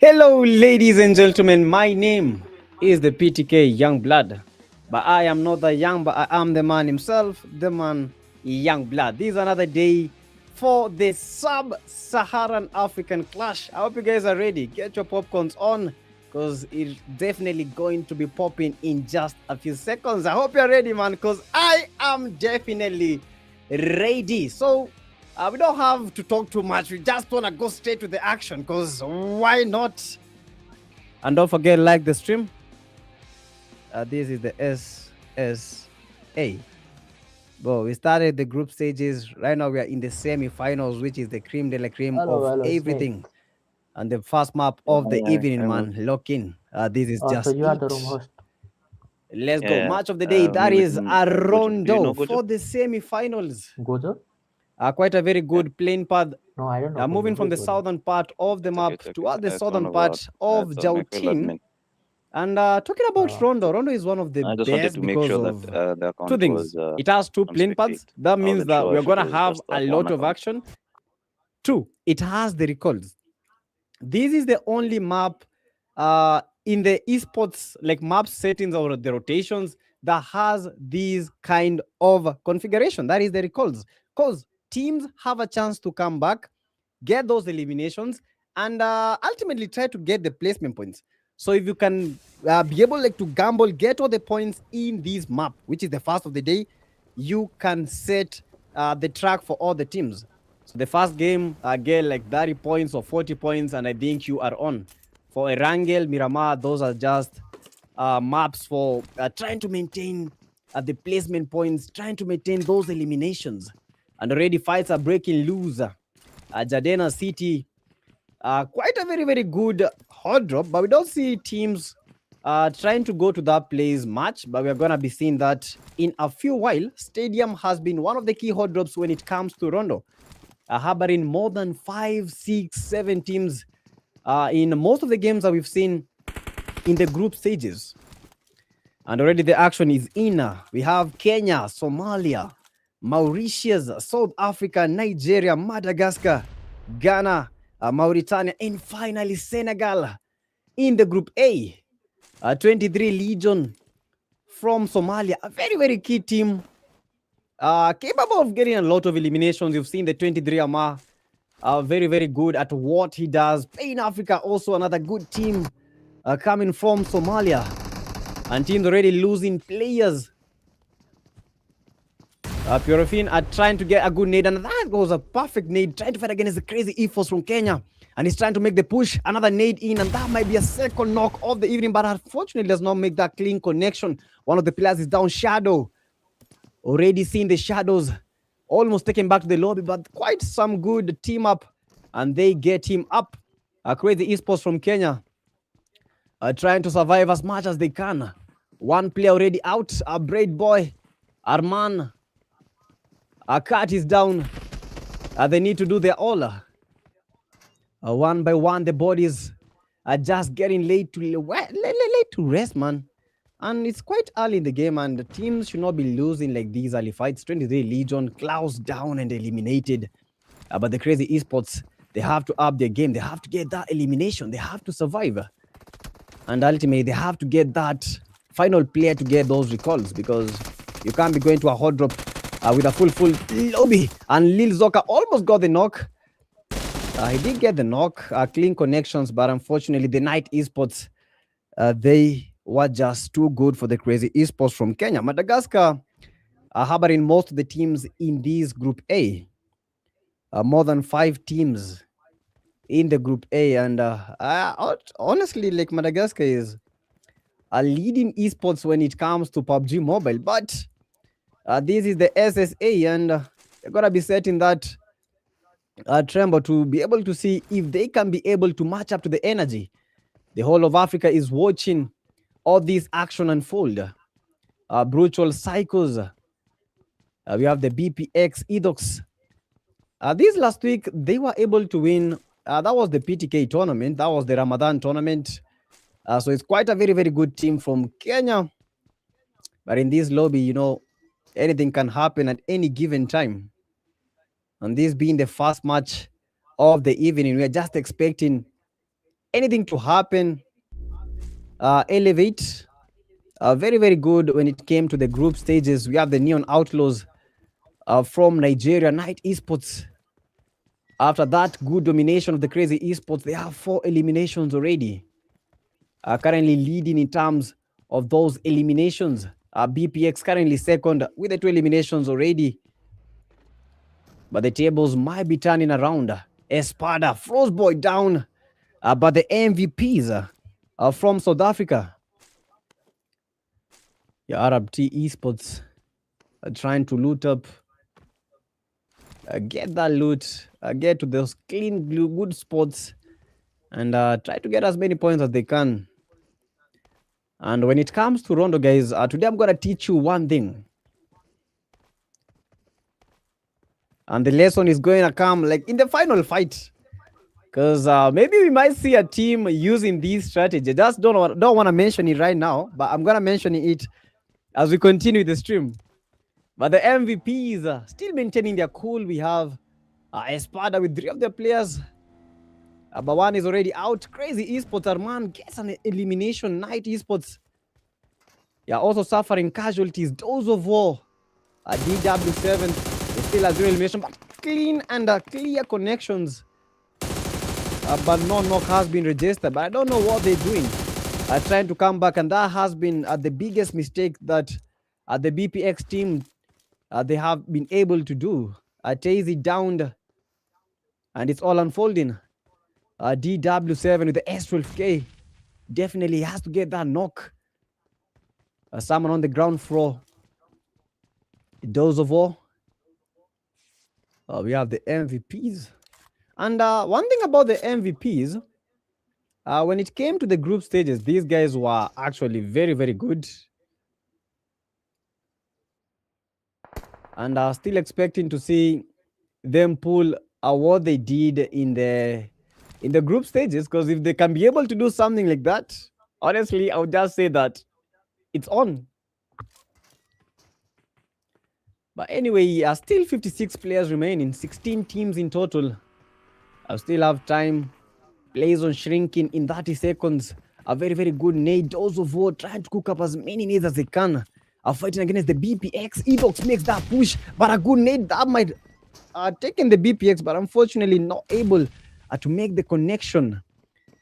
Hello, ladies and gentlemen. My name is the PTK Young Blood, but I am not the young, but I am the man himself, the man Young Blood. This is another day for the Sub-Saharan African Clash. I hope you guys are ready. Get your popcorns on, because it's definitely going to be popping in just a few seconds. I hope you're ready, man, because I am definitely ready. So we don't have to talk too much. We just want to go straight to the action, because why not? And don't forget, like the stream. This is the SSA. Bro, we started the group stages. Right now, we are in the semi-finals, which is the cream de la cream of everything. Snake. And the first map of the Yeah, evening, man. Lock in. This is So just you are the room it. host. Let's go. yeah. Match of the day. That Maybe is a Gojo. Do you Rondo know Gojo? for the semi-finals. Gojo? Quite a very Yeah. good playing path. No, I don't know. Moving from the southern part of the It's okay. map It's okay. toward the It's southern one of our. part of It's my Jau fellow team. admin. And talking about Uh, Rondo, Rondo is one of the I just wanted best to make because sure that of the two account things. was It has two on playing spectate. paths. That I means wasn't that sure we're if it going to was have just a that lot one of account. action. Two, it has the records. This is the only map in the esports like map settings or the rotations that has these kind of configuration. That is the records. Because teams have a chance to come back, get those eliminations, and ultimately try to get the placement points. So if you can be able like to gamble, get all the points in this map, which is the first of the day, you can set the track for all the teams. So the first game, get like 30 points or 40 points, and I think you are on. For Erangel, Miramar, those are just maps for trying to maintain the placement points, trying to maintain those eliminations. And already fights are breaking loose. Jadena City, quite a very, very good hot drop, but we don't see teams trying to go to that place much, but we're going to be seeing that in a few while. Stadium has been one of the key hot drops when it comes to Rondo, harboring more than 5, 6, 7 teams in most of the games that we've seen in the group stages. And already the action is in. We have Kenya, Somalia, Mauritius, South Africa, Nigeria, Madagascar, Ghana, Mauritania, and finally Senegal in the Group A. 23 Legion from Somalia, a very, very key team, capable of getting a lot of eliminations. You've seen the 23 Amar, very, very good at what he does. Pain Africa, also another good team coming from Somalia. And teams already losing players. Purofin are trying to get a good nade, and that was a perfect nade, trying to fight against the crazy E-Force from Kenya. And he's trying to make the push, another nade in, and that might be a second knock of the evening, but unfortunately does not make that clean connection. One of the players is down, Shadow. Already seeing the Shadows almost taken back to the lobby, but quite some good team up, and they get him up. Crazy Esports from Kenya trying to survive as much as they can. One player already out, a Braid Boy, Arman. Cat is down. They need to do their all. One by one, the bodies are just getting late to rest, man. And it's quite early in the game, and the teams should not be losing like these early fights. 23 Legion, Klaus down and eliminated. But the crazy esports, they have to up their game. They have to get that elimination. They have to survive. And ultimately, they have to get that final player to get those recalls, because you can't be going to a hot drop with a full lobby. And Lil Zoka almost got the knock. He did get the knock, clean connections, but unfortunately, the Night Esports, they were just too good for the crazy esports from Kenya. Madagascar are harboring most of the teams in this Group A. More than 5 teams in the Group A. And honestly, like Madagascar is a leading esports when it comes to PUBG Mobile. But this is the SSA, and they're going to be setting that tremble to be able to see if they can be able to match up to the energy. The whole of Africa is watching all this action unfold. Brutal Cycles. We have the BPX Edox. This last week, they were able to win. That was the PTK tournament. That was the Ramadan tournament. So it's quite a very, very good team from Kenya. But in this lobby, you know, anything can happen at any given time. And this being the first match of the evening, we are just expecting anything to happen, elevate. Very, very good when it came to the group stages. We have the Neon Outlaws from Nigeria, Night Esports. After that good domination of the Crazy Esports, they have 4 eliminations already. Currently leading in terms of those eliminations. BPX currently second with the 2 eliminations already. But the tables might be turning around. ESPADA, Frostboy down. But the MVPs are from South Africa. Arab T Esports are trying to loot up. Get that loot. Get to those clean, good spots. And try to get as many points as they can. And when it comes to Rondo, guys, today I'm going to teach you one thing. And the lesson is going to come like in the final fight. Because maybe we might see a team using this strategy. Just don't want to mention it right now, but I'm going to mention it as we continue the stream. But the MVPs are still maintaining their cool. We have ESPADA with 3 of their players. But one is already out. Crazy Esports, Arman gets an elimination. Night Esports. Also suffering casualties. Those of War. DW7 is still a 0 elimination, but clean and clear connections. But no knock has been registered. But I don't know what they're doing. Trying to come back, and that has been the biggest mistake that the BPX team they have been able to do. Tazy downed, and it's all unfolding. DW7 with the S12K definitely has to get that knock. Someone on the ground floor. Those of all. We have the MVPs. And one thing about the MVPs, when it came to the group stages, these guys were actually very, very good. And I was still expecting to see them pull what they did in the group stages, because if they can be able to do something like that, honestly, I would just say that it's on. But anyway, still 56 players remaining, 16 teams in total. I still have time. Plays on shrinking in 30 seconds. A very, very good nade. Those of War trying to cook up as many nades as they can. Are fighting against the BPX. Edox makes that push, but a good nade that might taken the BPX, but unfortunately not able to make the connection.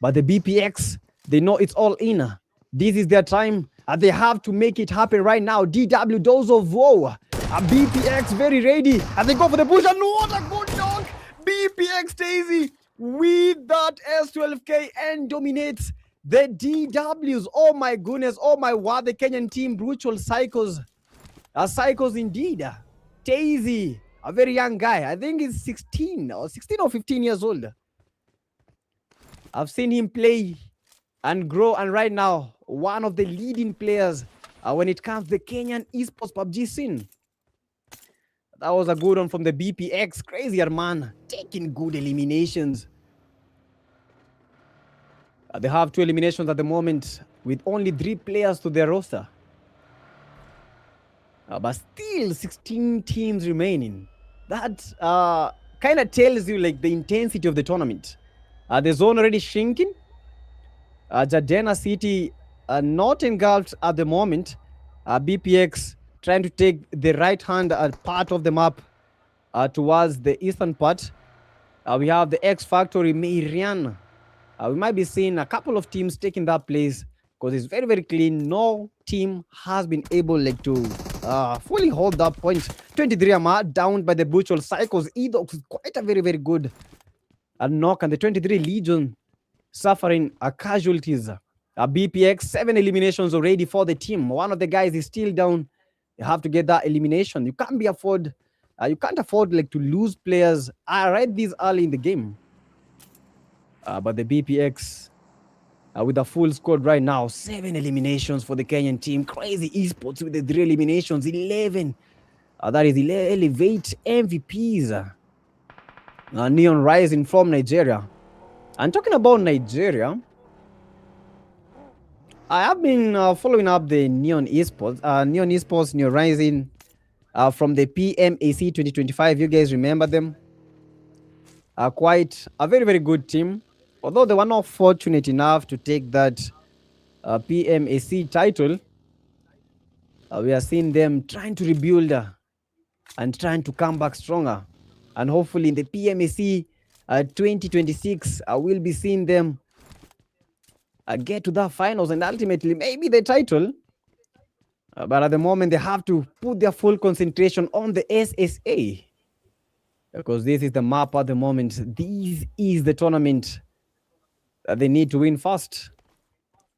But the BPX, they know it's all in. This is their time. They have to make it happen right now. DW, Those of War. BPX very ready. And they go for the push. And what a good knock. BPX Tazy with that S12K and dominates the DWs. Oh my goodness. Oh my word. The Kenyan team, brutal psychos. Psychos indeed. Tazy, a very young guy. I think he's 16 or 15 years old. I've seen him play and grow. And right now, one of the leading players when it comes to the Kenyan esports PUBG scene. That was a good one from the BPX. Crazy man, taking good eliminations. They have 2 eliminations at the moment with only 3 players to their roster. But still 16 teams remaining. That kind of tells you like the intensity of the tournament. The zone already shrinking. Jadena City not engulfed at the moment. BPX trying to take the right hand part of the map towards the eastern part. We have the X Factory, Miramar. We might be seeing a couple of teams taking that place because it's very, very clean. No team has been able like to fully hold that point. 23 Amar down by the Brutal Cycles. Edox is quite a very, very good knock, and the 23 Legion suffering casualties. BPX 7 eliminations already for the team. One of the guys is still down. You have to get that elimination. You can't afford like to lose players right this early in the game. But the BPX with a full squad right now, 7 eliminations for the Kenyan team. Crazy esports with the 3 eliminations, 11. That is 11 elevate MVPs. Neon Rising from Nigeria. And talking about Nigeria, I have been following up the Neon Esports. Neon Esports, Neon Rising from the PMAC 2025. You guys remember them? Quite a very, very good team. although they were not fortunate enough to take that PMAC title, we are seeing them trying to rebuild and trying to come back stronger. And hopefully in the PMAC 2026, we'll be seeing them get to the finals and ultimately maybe the title. But at the moment, they have to put their full concentration on the SSA, because this is the map at the moment. This is the tournament that they need to win first.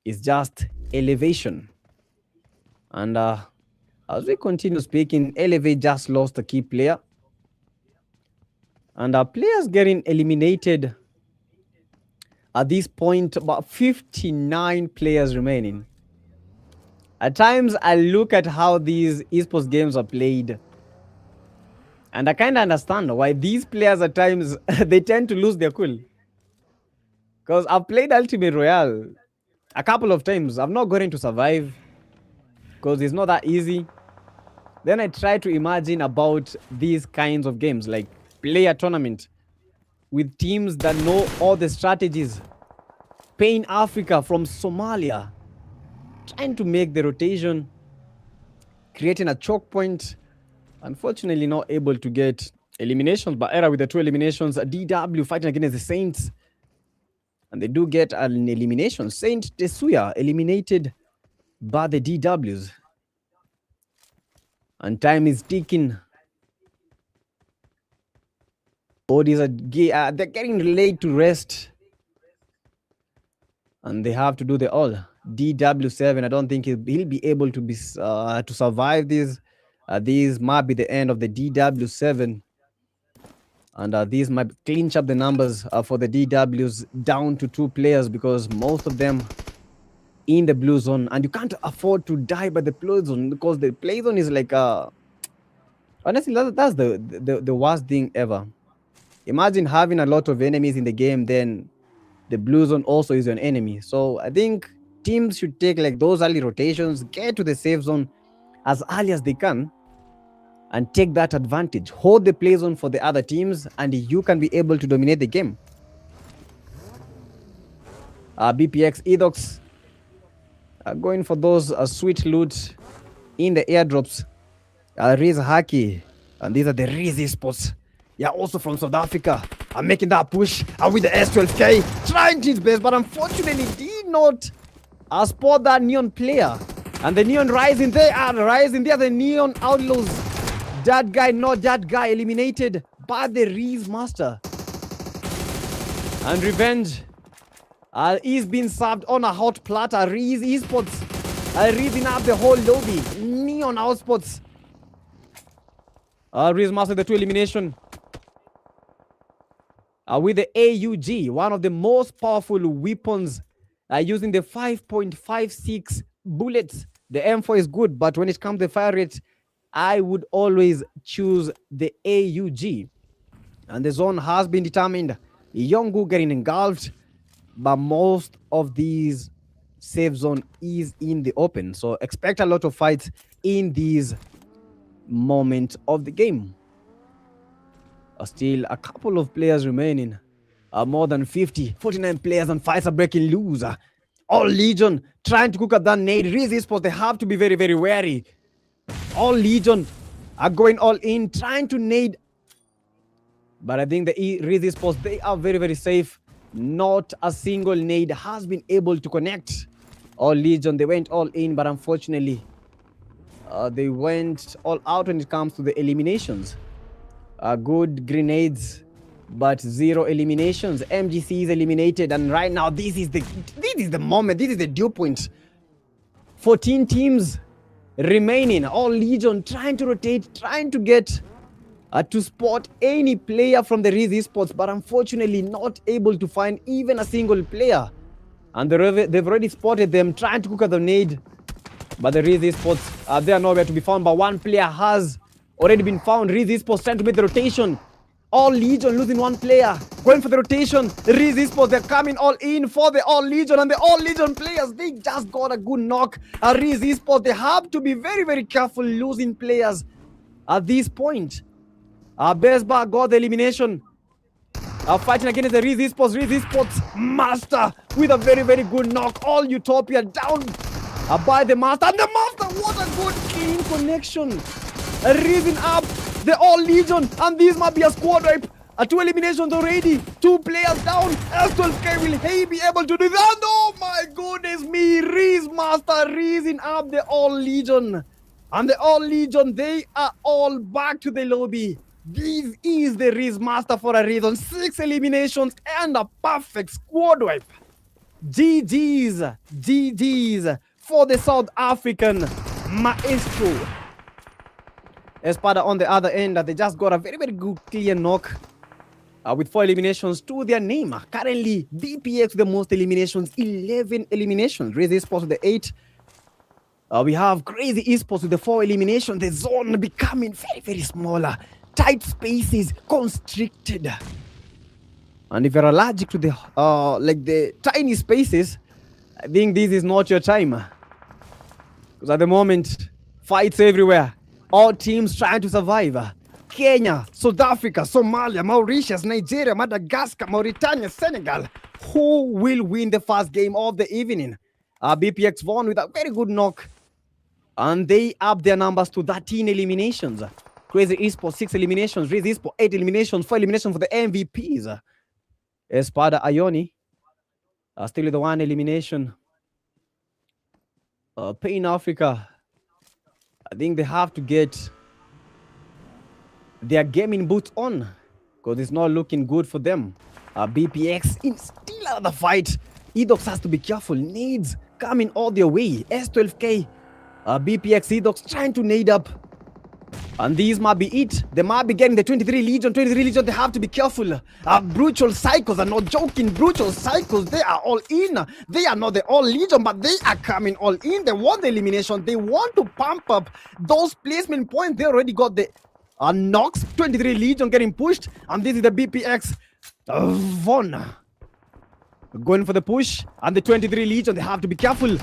It's just elevation. And as we continue speaking, Elevate just lost a key player. And our players getting eliminated at this point, about 59 players remaining. At times, I look at how these esports games are played, and I kind of understand why these players at times, they tend to lose their cool. Because I've played Ultimate Royale a couple of times. I've not gotten to survive because it's not that easy. Then I try to imagine about these kinds of games, like player tournament with teams that know all the strategies. Pain Africa from Somalia, trying to make the rotation, creating a choke point. Unfortunately, not able to get eliminations, but Era with the 2 eliminations. DW fighting against the Saints, and they do get an elimination. Saint Tesuya eliminated by the DWs, and time is ticking. Bodies are they're getting late to rest, and they have to do the all. DW7, I don't think he'll be able to be to survive this. These might be the end of the DW7, and these might clinch up the numbers for the DWs down to 2 players, because most of them in the blue zone, and you can't afford to die by the blue zone, because the play zone is like honestly, that's the worst thing ever. Imagine having a lot of enemies in the game, then the blue zone also is an enemy. So I think teams should take like those early rotations, get to the safe zone as early as they can, and take that advantage. Hold the play zone for the other teams, and you can be able to dominate the game. BPX Edox going for those sweet loot in the airdrops. RIZZ Haki, and these are the RIZZ Esports. Yeah, also from South Africa. I'm making that push with the S12K, trying his best, but unfortunately did not spot that Neon player. And the Neon rising there, the Neon Outlaws. That guy, not that guy, eliminated by the RIZZ Master. And revenge is being served on a hot platter. RIZZ Esports rizzing up the whole lobby. Neon Outsports. RIZZ Master, the 2 elimination. With the AUG, one of the most powerful weapons, using the 5.56 bullets. The M4 is good, but when it comes to fire rate, I would always choose the AUG. And the zone has been determined. Yongu getting engulfed, but most of these safe zone is in the open. So expect a lot of fights in these moments of the game. Still a couple of players remaining. More than 49 players, and fights are breaking loose. All Legion trying to cook up that nade. RIZZ Esports, they have to be very, very wary. All Legion are going all in, trying to nade. But I think the RIZZ Esports, they are very, very safe. Not a single nade has been able to connect. All Legion, they went all in, but unfortunately, they went all out when it comes to the eliminations. Good grenades, but 0 eliminations. MGC is eliminated, and right now this is the moment. This is the dew point. 14 teams remaining. All Legion trying to rotate, trying to get to spot any player from the RIZZ Esports, but unfortunately not able to find even a single player. And they've already spotted them trying to cook at the nade, but the RIZZ Esports, they are nowhere to be found. But one player has already been found. RIZZ Esports trying to make the rotation. All Legion losing one player, going for the rotation. The RIZZ Esports, they're coming all in for the All Legion, and the All Legion players, they just got a good knock. RIZZ Esports, they have to be very, very careful losing players at this point. Besba got the elimination. Fighting against the RIZZ ESPORTS master with a very, very good knock. All Utopia down by the master. And the master, what a good clean connection. Raising up the All Legion. And this might be a squad wipe. 2 eliminations already. 2 players down. S12K, will he be able to do that? Oh my goodness me. RIZZ master raising up the All Legion. And the All Legion, they are all back to the lobby. This is the RIZZ master for a reason. 6 eliminations and a perfect squad wipe. GG's for the South African maestro. ESPADA on the other end, they just got a very, very good clear knock with 4 eliminations to their name. Currently, BPX the most eliminations, 11 eliminations. RIZZ ESPORTS with the 8. We have Crazy Esports with the 4 eliminations. The zone becoming very, very smaller. Tight spaces, constricted. And if you're allergic to the like the tiny spaces, I think this is not your time. Because at the moment, fights everywhere. All teams trying to survive. Kenya, South Africa, Somalia, Mauritius, Nigeria, Madagascar, Mauritania, Senegal. Who will win the first game of the evening? BPX won with a very good knock. And they up their numbers to 13 eliminations. Crazy Esports, 6 eliminations. RIZZ Esports, 8 eliminations. 4 eliminations for the MVPs. ESPADA Ioni still with the 1 elimination. Pain Africa, I think they have to get their gaming boots on because it's not looking good for them. BPX in still another fight. EDOX has to be careful. Nades coming all their way. S12K, BPX, EDOX trying to nade up. And these might be it. They might be getting the 23 Legion. 23 Legion, they have to be careful. Brutal Cycles are not joking. Brutal Cycles, they are all in. They are not the All Legion, but they are coming all in. They want the elimination. They want to pump up those placement points. They already got the knocks. 23 Legion getting pushed. And this is the BPX Von going for the push. And the 23 Legion, they have to be careful.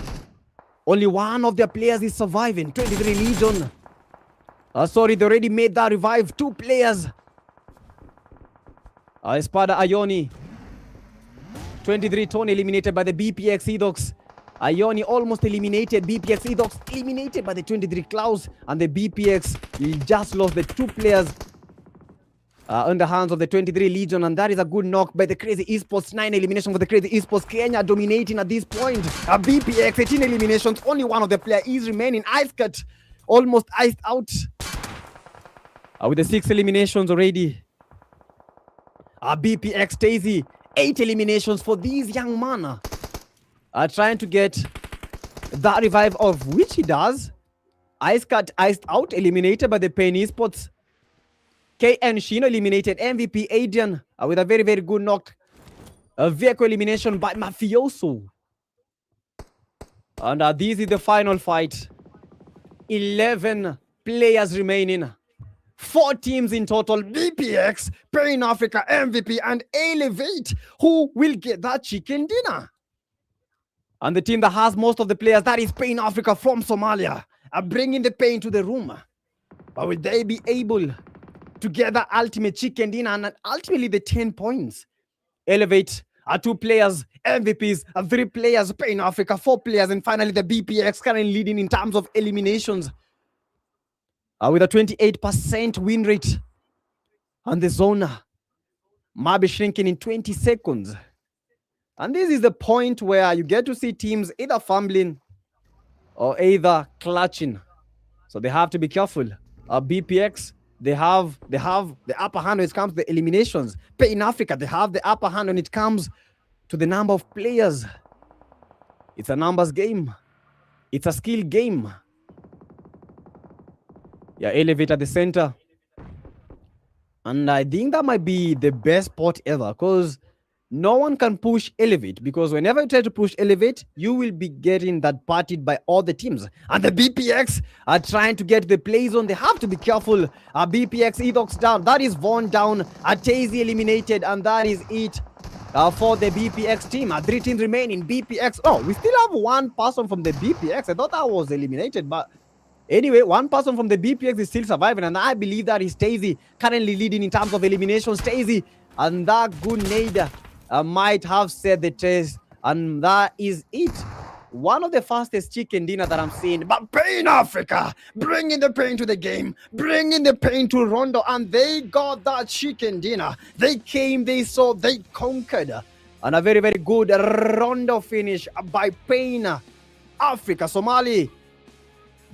Only one of their players is surviving. 23 Legion. Sorry, they already made that revive. 2 players. ESPADA Ioni. 23 Tony eliminated by the BPX EDOX. Ioni almost eliminated. BPX EDOX eliminated by the 23 Klaus. And the BPX just lost the 2 players in the hands of the 23 Legion. And that is a good knock by the Crazy Esports. 9 elimination for the Crazy Esports. Kenya dominating at this point. BPX 18 eliminations. Only one of the players is remaining. Ice cut. Almost iced out. With the 6 eliminations already. BPX Stacy, 8 eliminations for these young men. Trying to get that revive of which he does. Ice cut, iced out, eliminated by the Pain Esports. KN Shino eliminated. MVP Adrian with a very, very good knock. A vehicle elimination by Mafioso. And this is the final fight. 11 players remaining. 4 teams in total. BPX, Pain Africa, MVP, and Elevate. Who will get that chicken dinner? And the team that has most of the players, that is Pain Africa from Somalia, are bringing the pain to the room. But will they be able to get the ultimate chicken dinner and ultimately the 10 points? Elevate are 2 players, MVPs, and 3 players, Pain Africa, 4 players, and finally the BPX currently leading in terms of eliminations. With a 28% win rate. And the zone might be shrinking in 20 seconds. And this is the point where you get to see teams either fumbling or either clutching. So they have to be careful. BPX, they have the upper hand when it comes to the eliminations. Pain Africa, they have the upper hand when it comes to the number of players. It's a numbers game. It's a skill game. Yeah, Elevate at the center. And I think that might be the best spot ever because no one can push Elevate, because whenever you try to push Elevate, you will be getting that partied by all the teams. And the BPX are trying to get the play zone. They have to be careful. BPX EDOX down. That is Vaughn down. Tazy eliminated. And that is it for the BPX team. 3 teams remaining. BPX. Oh, we still have 1 person from the BPX. I thought that was eliminated, but anyway, 1 person from the BPX is still surviving, and I believe that is Stacy currently leading in terms of eliminations. Stacy and that good nade might have set the test, and that is it. One of the fastest chicken dinner that I'm seeing. But Pain Africa, bringing the pain to the game, bringing the pain to Rondo, and they got that chicken dinner. They came, they saw, they conquered. And a very, very good Rondo finish by Pain Africa. Somali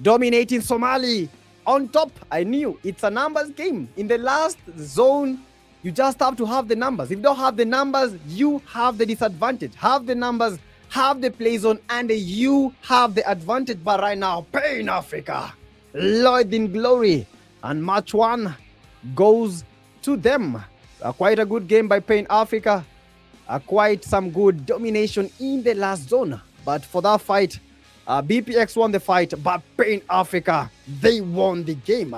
dominating Somali on top. I knew it's a numbers game. In the last zone, you just have to have the numbers. If you don't have the numbers, you have the disadvantage. Have the numbers, have the play zone, and you have the advantage. But right now, Pain Africa, Lloyd in glory, and match one goes to them. Quite a good game by Pain Africa. Quite some good domination in the last zone. But for that fight, BPX won the fight, but Pain Africa, they won the game.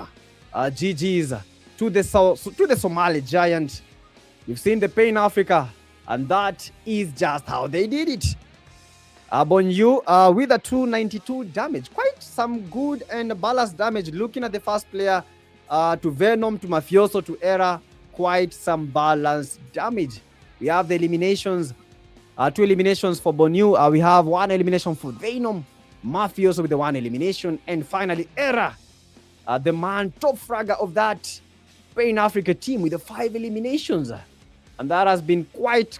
GG's to the Somali giant. You've seen the Pain Africa, and that is just how they did it. Bonyu with a 292 damage. Quite some good and balanced damage. Looking at the first player, to Venom, to Mafioso, to Era, quite some balanced damage. We have the eliminations, 2 eliminations for Bonyu. We have 1 elimination for Venom, Mafioso with the 1 elimination, and finally Era, the man top fragger of that Pain Africa team with the 5 eliminations. And that has been quite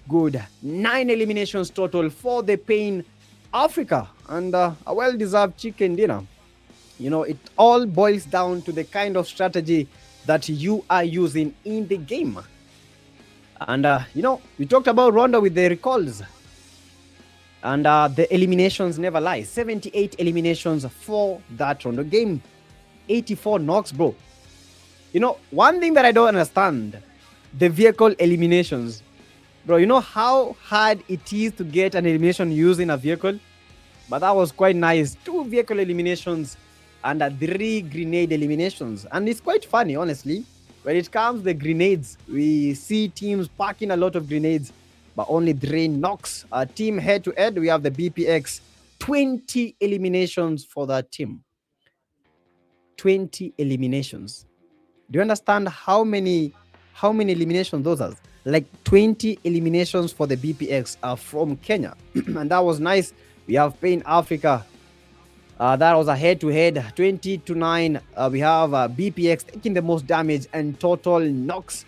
good. 9 eliminations total for the Pain Africa, and a well-deserved chicken dinner. You know, it all boils down to the kind of strategy that you are using in the game. And, you know, we talked about Rondo with the recalls. And the eliminations never lie. 78 eliminations for that Rondo game. 84 knocks, bro. You know, one thing that I don't understand, the vehicle eliminations. Bro, you know how hard it is to get an elimination using a vehicle? But that was quite nice. 2 vehicle eliminations and 3 grenade eliminations. And it's quite funny, honestly. When it comes to the grenades, we see teams packing a lot of grenades, but only 3 knocks. Team head-to-head, we have the BPX. 20 eliminations for that team. 20 eliminations. Do you understand how many eliminations those are? Like 20 eliminations for the BPX are from Kenya. And that was nice. We have Pain Africa. That was a head-to-head, 20-9. We have BPX taking the most damage and total knocks.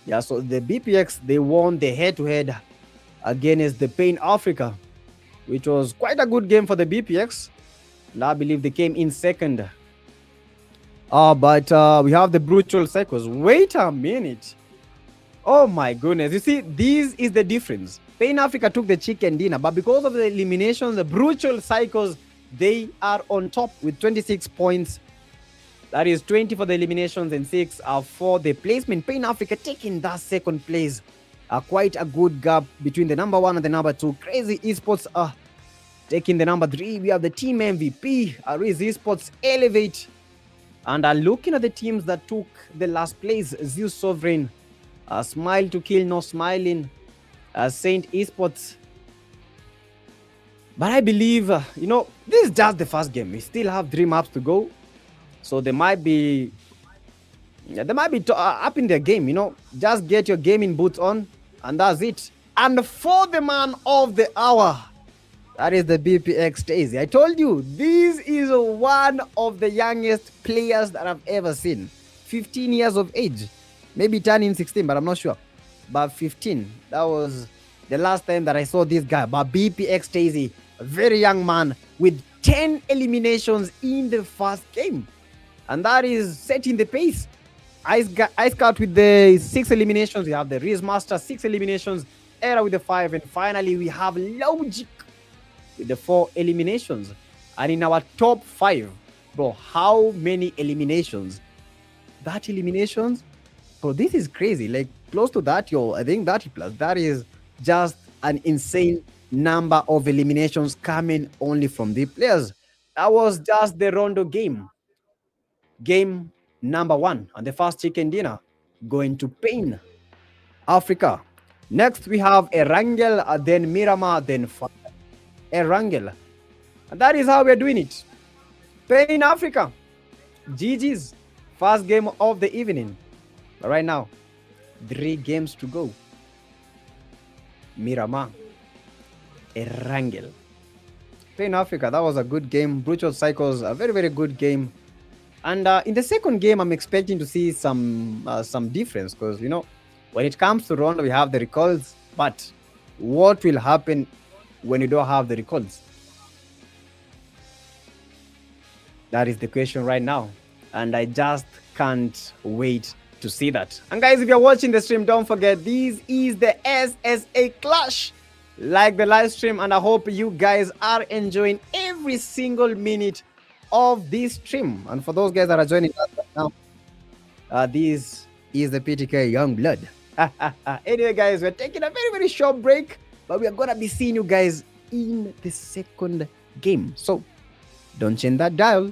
Yeah, so the BPX, they won the head-to-head against the Pain Africa, which was quite a good game for the BPX. And I believe they came in second. But we have the Brutal Cycles. Wait a minute. Oh my goodness. You see, this is the difference. Pain Africa took the chicken dinner, but because of the eliminations, the Brutal Cycles, they are on top with 26 points. That is 20 for the eliminations and 6 for the placement. Pain Africa taking that second place. Quite a good gap between the number 1 and the number 2. CZY ESPORTS taking the number 3. We have the team MVP, RIZZ Esports Elevate. And looking at the teams that took the last place, ZEUS Sovereign, Smile to Kill, No Smiling, Saint Esports. But I believe, you know, this is just the first game. We still have 3 maps to go. So they might be up in their game, you know. Just get your gaming boots on, and that's it. And for the man of the hour, that is the BPX Stacy. I told you, this is one of the youngest players that I've ever seen. 15 years of age. Maybe turning 16, but I'm not sure. But 15. That was the last time that I saw this guy. But BPX Stacy, a very young man with 10 eliminations in the first game. And that is setting the pace. Ice Scout with the 6 eliminations. We have the RIZZ Master, 6 eliminations. Era with the 5. And finally, we have Logic with the 4 eliminations. And in our top 5, bro, how many eliminations? That eliminations? Bro, this is crazy. Like, close to that, I think 30 plus. That is just an insane number of eliminations coming only from the players. That was just the Rondo game. Game number 1 and the first chicken dinner going to Pain Africa. Next, we have Erangel, then Miramar, then Erangel. And that is how we're doing it. Pain Africa. GG's. First game of the evening. But right now, 3 games to go. Miramar, Erangel. Pain Africa, that was a good game. Brutal Cycles, a very, very good game. And in the second game, I'm expecting to see some difference because, you know, when it comes to Rondo, we have the recalls. But what will happen when you don't have the recalls? That is the question right now. And I just can't wait to see that. And guys, if you're watching the stream, don't forget, this is the SSA Clash. Like the live stream, and I hope you guys are enjoying every single minute of this stream. And for those guys that are joining us right now, this is the PTK Young Blood. Anyway, guys, we're taking a very, very short break, but we are going to be seeing you guys in the second game. So don't change that dial.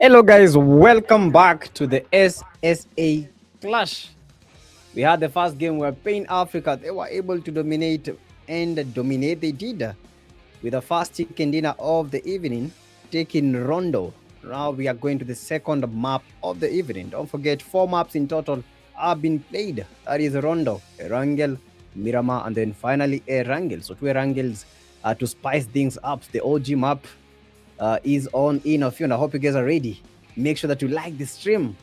Hello, guys. Welcome back to the SSA Clash. We had the first game where Pain Africa, they were able to dominate and dominate. They did with the first chicken dinner of the evening, taking Rondo. Now we are going to the second map of the evening. Don't forget, 4 maps in total have been played. That is Rondo, Erangel, Miramar, and then finally Erangel. So 2 Erangels to spice things up. The OG map is on in of you, and I hope you guys are ready. Make sure that you like the stream,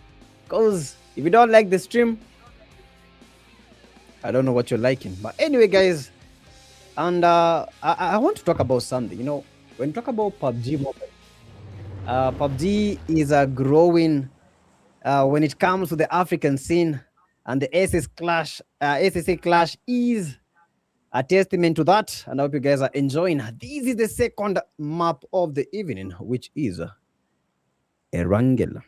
because if you don't like the stream, I don't know what you're liking. But anyway, guys, and I want to talk about something. You know, when you talk about PUBG Mobile, PUBG is growing when it comes to the African scene, and the SSA Clash is a testament to that. And I hope you guys are enjoying. This is the second map of the evening, which is Erangel.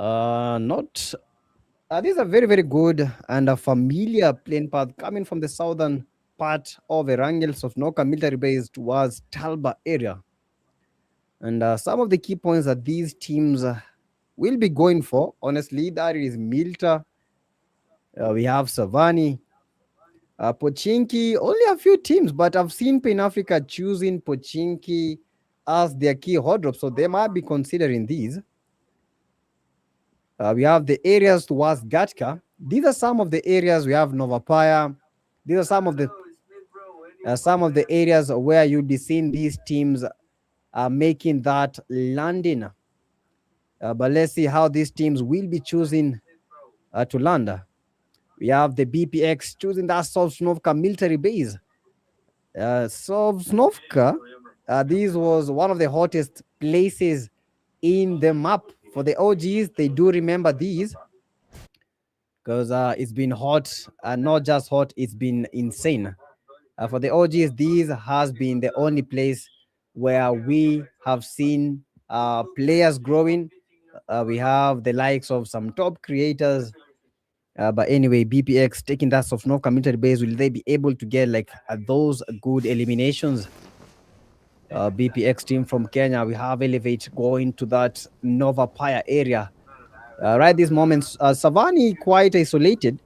Not These are very, very good and a familiar plane path coming from the southern part of Erangel, Sofnoka military base towards Talba area. And some of the key points that these teams will be going for, honestly, that is Milta. We have Savani, Pochinki, only a few teams, but I've seen Pan Africa choosing Pochinki as their key hot drop, so they might be considering these. We have the areas towards Gatka. These are some of the areas. We have Novapaya. These are some of the areas where you'll be seeing these teams making that landing. But let's see how these teams will be choosing to land. We have the BPX choosing that Sosnovka military base. Sosnovka, this was one of the hottest places in the map. For the OGs, they do remember these, because it's been hot, and not just hot, it's been insane. For the OGs, this has been the only place where we have seen players growing. We have the likes of some top creators. But anyway, BPX taking that Sofnoka military base, will they be able to get like those good eliminations? BPX team from Kenya, we have Elevate going to that Nova Paya area. Right this moment, Savani quite isolated.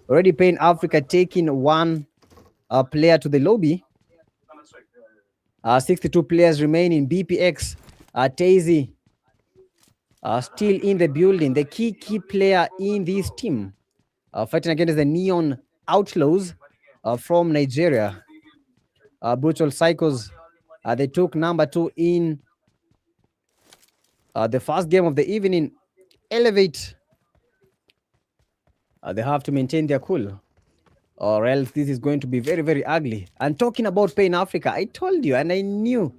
Already Pain Africa taking one player to the lobby. 62 players remaining. BPX, Tazy, still in the building. The key player in this team, fighting against the Neon Outlaws from Nigeria. Brutal Psychos, they took number 2 in the first game of the evening. Elevate, they have to maintain their cool, or else this is going to be very, very ugly. And talking about Pain Africa, I told you and I knew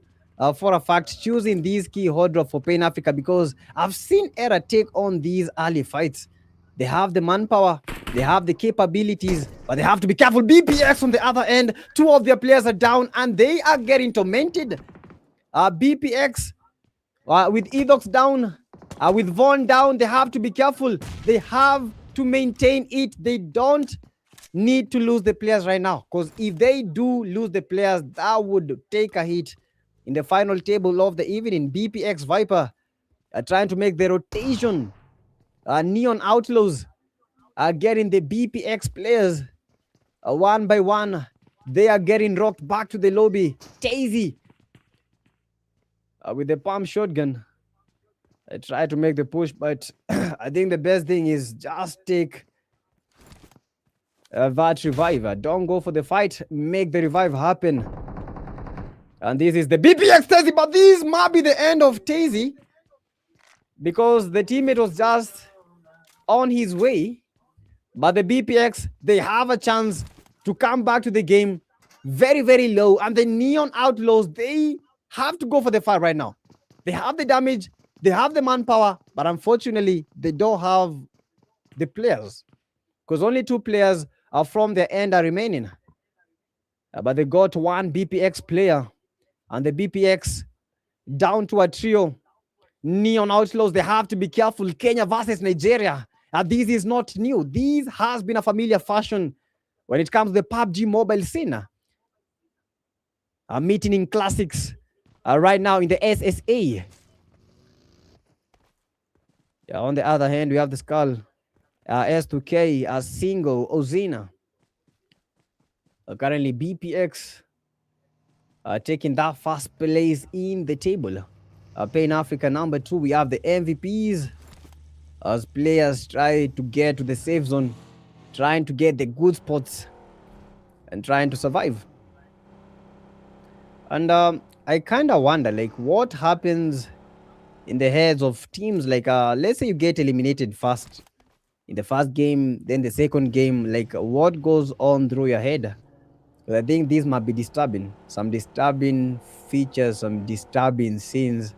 for a fact choosing these key hot drop for Pain Africa, because I've seen Era take on these early fights. They have the manpower, they have the capabilities, but they have to be careful. BPX on the other end, 2 of their players are down and they are getting tormented. BPX with Edox down, with Vaughn down, they have to be careful. They have to maintain it. They don't need to lose the players right now, because if they do lose the players, that would take a hit in the final table of the evening. BPX Viper trying to make the rotation. Neon Outlaws are getting the BPX players one by one. They are getting rocked back to the lobby. Tazy with the pump shotgun. I try to make the push, but I think the best thing is just take that revive. Don't go for the fight. Make the revive happen. And this is the BPX Tazy, but this might be the end of Tazy, because the teammate was just on his way. But the BPX, they have a chance to come back to the game very, very low. And the Neon Outlaws, they have to go for the fight right now. They have the damage, they have the manpower, but unfortunately, they don't have the players, because only 2 players are from their end are remaining. But they got 1 BPX player, and the BPX down to a trio. Neon Outlaws, they have to be careful. Kenya versus Nigeria. This is not new. This has been a familiar fashion when it comes to the PUBG mobile scene. Meeting in classics right now in the SSA. Yeah, on the other hand, we have the Skull, S2K, Single, Ozina. Currently, BPX taking that first place in the table. Pan Africa number 2, we have the MVPs as players try to get to the safe zone, trying to get the good spots and trying to survive. And I kind of wonder, like, what happens in the heads of teams? Like, let's say you get eliminated first in the first game, then the second game. Like, what goes on through your head? But I think these might be disturbing. Some disturbing features, some disturbing scenes.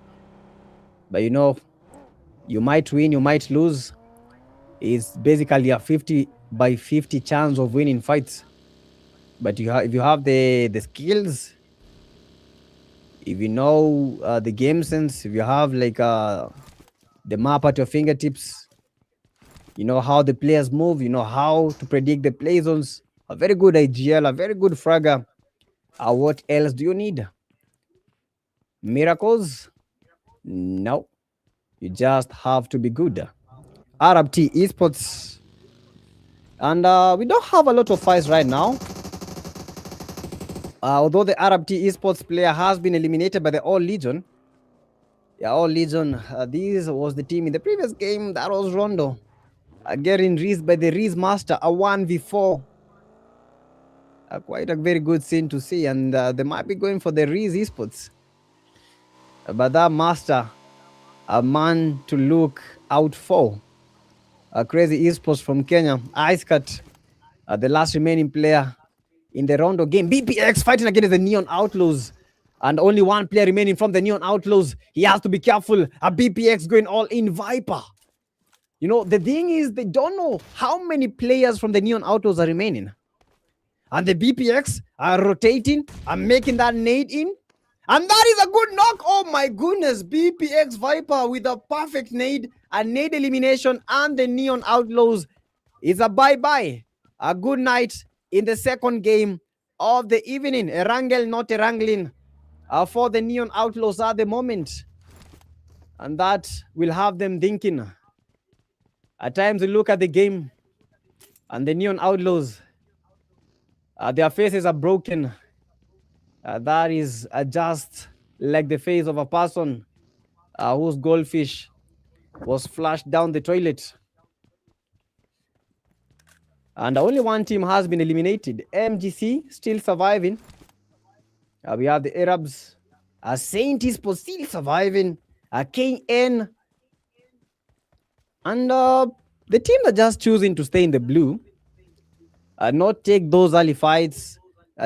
But you know, you might win, you might lose. It's basically a 50/50 chance of winning fights. But if you have the skills, if you know the game sense, if you have like the map at your fingertips, you know how the players move, you know how to predict the play zones, a very good IGL, a very good fragger. What else do you need? Miracles? No. You just have to be good. RIZZ Esports. And we don't have a lot of fights right now. Although the RIZZ Esports player has been eliminated by the All Legion. Yeah, All Legion. This was the team in the previous game. That was Rondo. Getting RIZZ by the RIZZ Master. A 1v4. Quite a very good scene to see. And they might be going for the RIZZ Esports. But that Master, a man to look out for. Crazy Esports from Kenya. Ice Cut, the last remaining player in the Rondo game. BPX fighting against the Neon Outlaws. And only one player remaining from the Neon Outlaws. He has to be careful. A BPX going all in. Viper. You know, the thing is, they don't know how many players from the Neon Outlaws are remaining. And the BPX are rotating and making that nade in. And that is a good knock. Oh my goodness. BPX Viper with a perfect nade. A nade elimination. And the Neon Outlaws is a bye-bye. A good night in the second game of the evening. Erangel not Erangling for the Neon Outlaws at the moment. And that will have them thinking. At times we look at the game and the Neon Outlaws, their faces are broken. That is just like the face of a person whose goldfish was flushed down the toilet. And only one team has been eliminated. MGC still surviving. We have the Arabs. Saint Esports still surviving. KN. And the teams are just choosing to stay in the blue. Not take those early fights.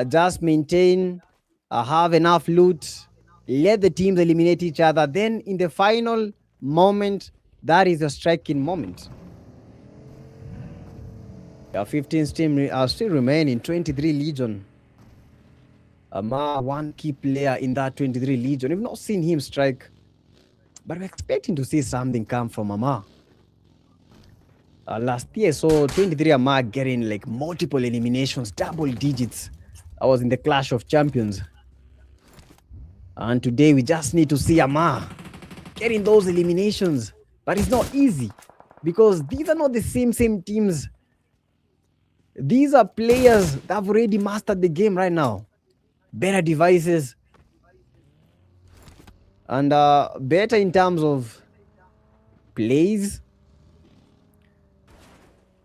Just maintain. Have enough loot. Let the teams eliminate each other. Then in the final moment, that is a striking moment. 15 teams still remain in 23 Legion. One key player in that 23 Legion. We've not seen him strike, but we're expecting to see something come from Amar. Last year, so 23 Amar getting like multiple eliminations, double digits. I was in the Clash of Champions. And today we just need to see Amar getting those eliminations. But it's not easy because these are not the same teams. These are players that have already mastered the game right now. Better devices. And better in terms of plays.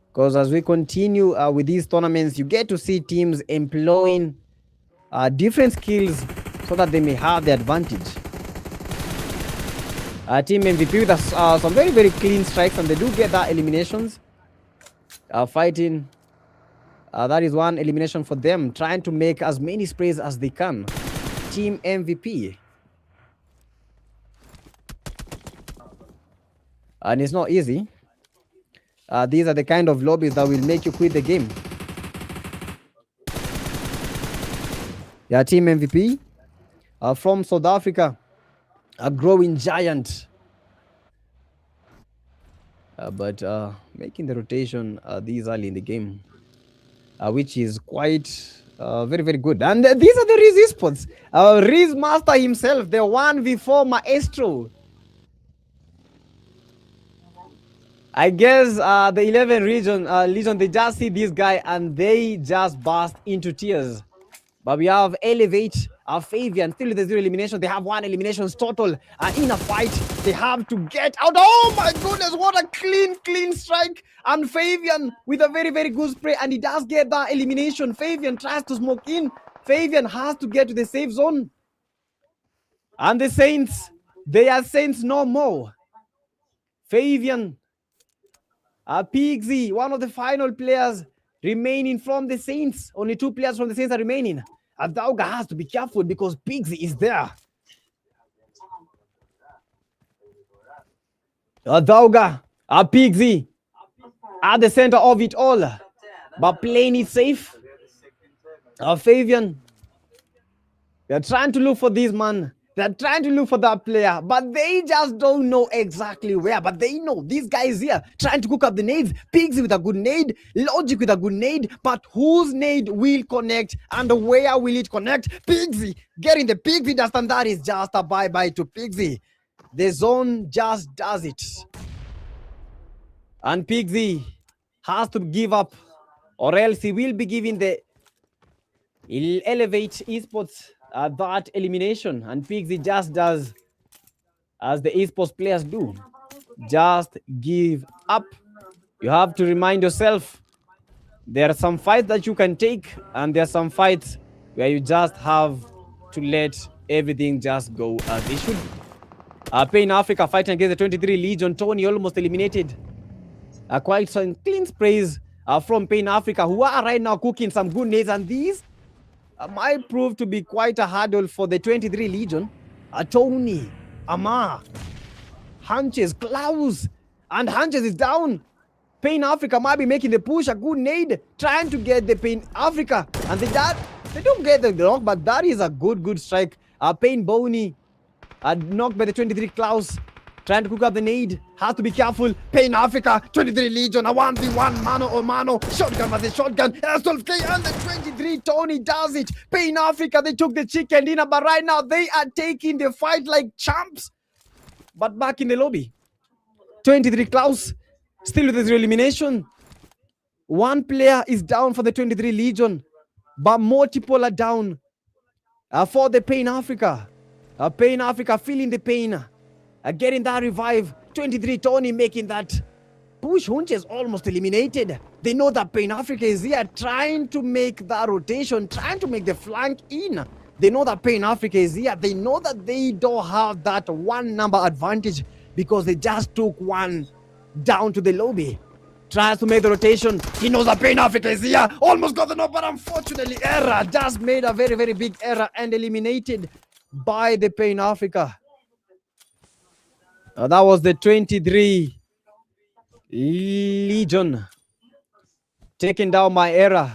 Because as we continue with these tournaments, you get to see teams employing different skills so that they may have the advantage. Team MVP with some very, very clean strikes, and they do get that eliminations. Fighting. That is one elimination for them, trying to make as many sprays as they can. Team MVP. And it's not easy. These are the kind of lobbies that will make you quit the game. Yeah, Team MVP from South Africa, a growing giant. But making the rotation these early in the game, which is quite very, very good. And these are the RIZZ Esports. RIZZ Master himself, the 1v4 maestro. I guess the 11 Legion, they just see this guy and they just burst into tears. But we have Elevate, Fabian, still with the 0 elimination. They have 1 eliminations total. In a fight, they have to get out. Oh my goodness, what a clean strike. And Fabian with a very, very good spray. And he does get that elimination. Fabian tries to smoke in. Fabian has to get to the safe zone. And the Saints, they are Saints no more. Fabian, Pubg, one of the final players remaining from the Saints. Only 2 players from the Saints are remaining. Adauga has to be careful because Pubg is there. Adauga, Pubg at the center of it all, but playing it safe. Fabian, they're trying to look for this man. They're trying to look for that player, but they just don't know exactly where. But they know this guy is here, trying to cook up the nades. Pubg with a good nade, Logic with a good nade, but whose nade will connect and where will it connect? Pubg getting the Pubg dust, and that is just a bye-bye to Pubg. The zone just does it. And Pubg has to give up, or else he will be giving the Elevate Esports that elimination. And Pubg just does as the esports players do, just give up. You have to remind yourself there are some fights that you can take, and there are some fights where you just have to let everything just go as they should. Pain Africa fighting against the 23 Legion. Tony almost eliminated. Quite some clean sprays from Pain Africa, who are right now cooking some good nades, and these might prove to be quite a hurdle for the 23 Legion. Tony, Amar, Hunches, Klaus, and Hunches is down. Pain Africa might be making the push. A good nade, trying to get the Pain Africa, and they don't get the knock, but that is a good strike. Pain Boney, knocked by the 23 Klaus, trying to cook up the nade. Has to be careful. Pain Africa, 23 Legion, a 1v1 mano or mano. Shotgun versus shotgun. S12K and the 23 Tony does it. Pain Africa, they took the chicken dinner, but right now they are taking the fight like champs. But back in the lobby, 23 Klaus, still with the 0 elimination. 1 player is down for the 23 Legion, but multiple are down for the Pain Africa. Pain Africa feeling the pain. Getting that revive. 23 Tony making that push. Hunches almost eliminated. They know that Pain Africa is here, trying to make that rotation, trying to make the flank in. They know that Pain Africa is here. They know that they don't have that 1 number advantage because they just took 1 down to the lobby. Tries to make the rotation. He knows that Pain Africa is here. Almost got the knock, but unfortunately, error. Just made a very big error and eliminated by the Pain Africa. That was the 23 Legion taking down my error.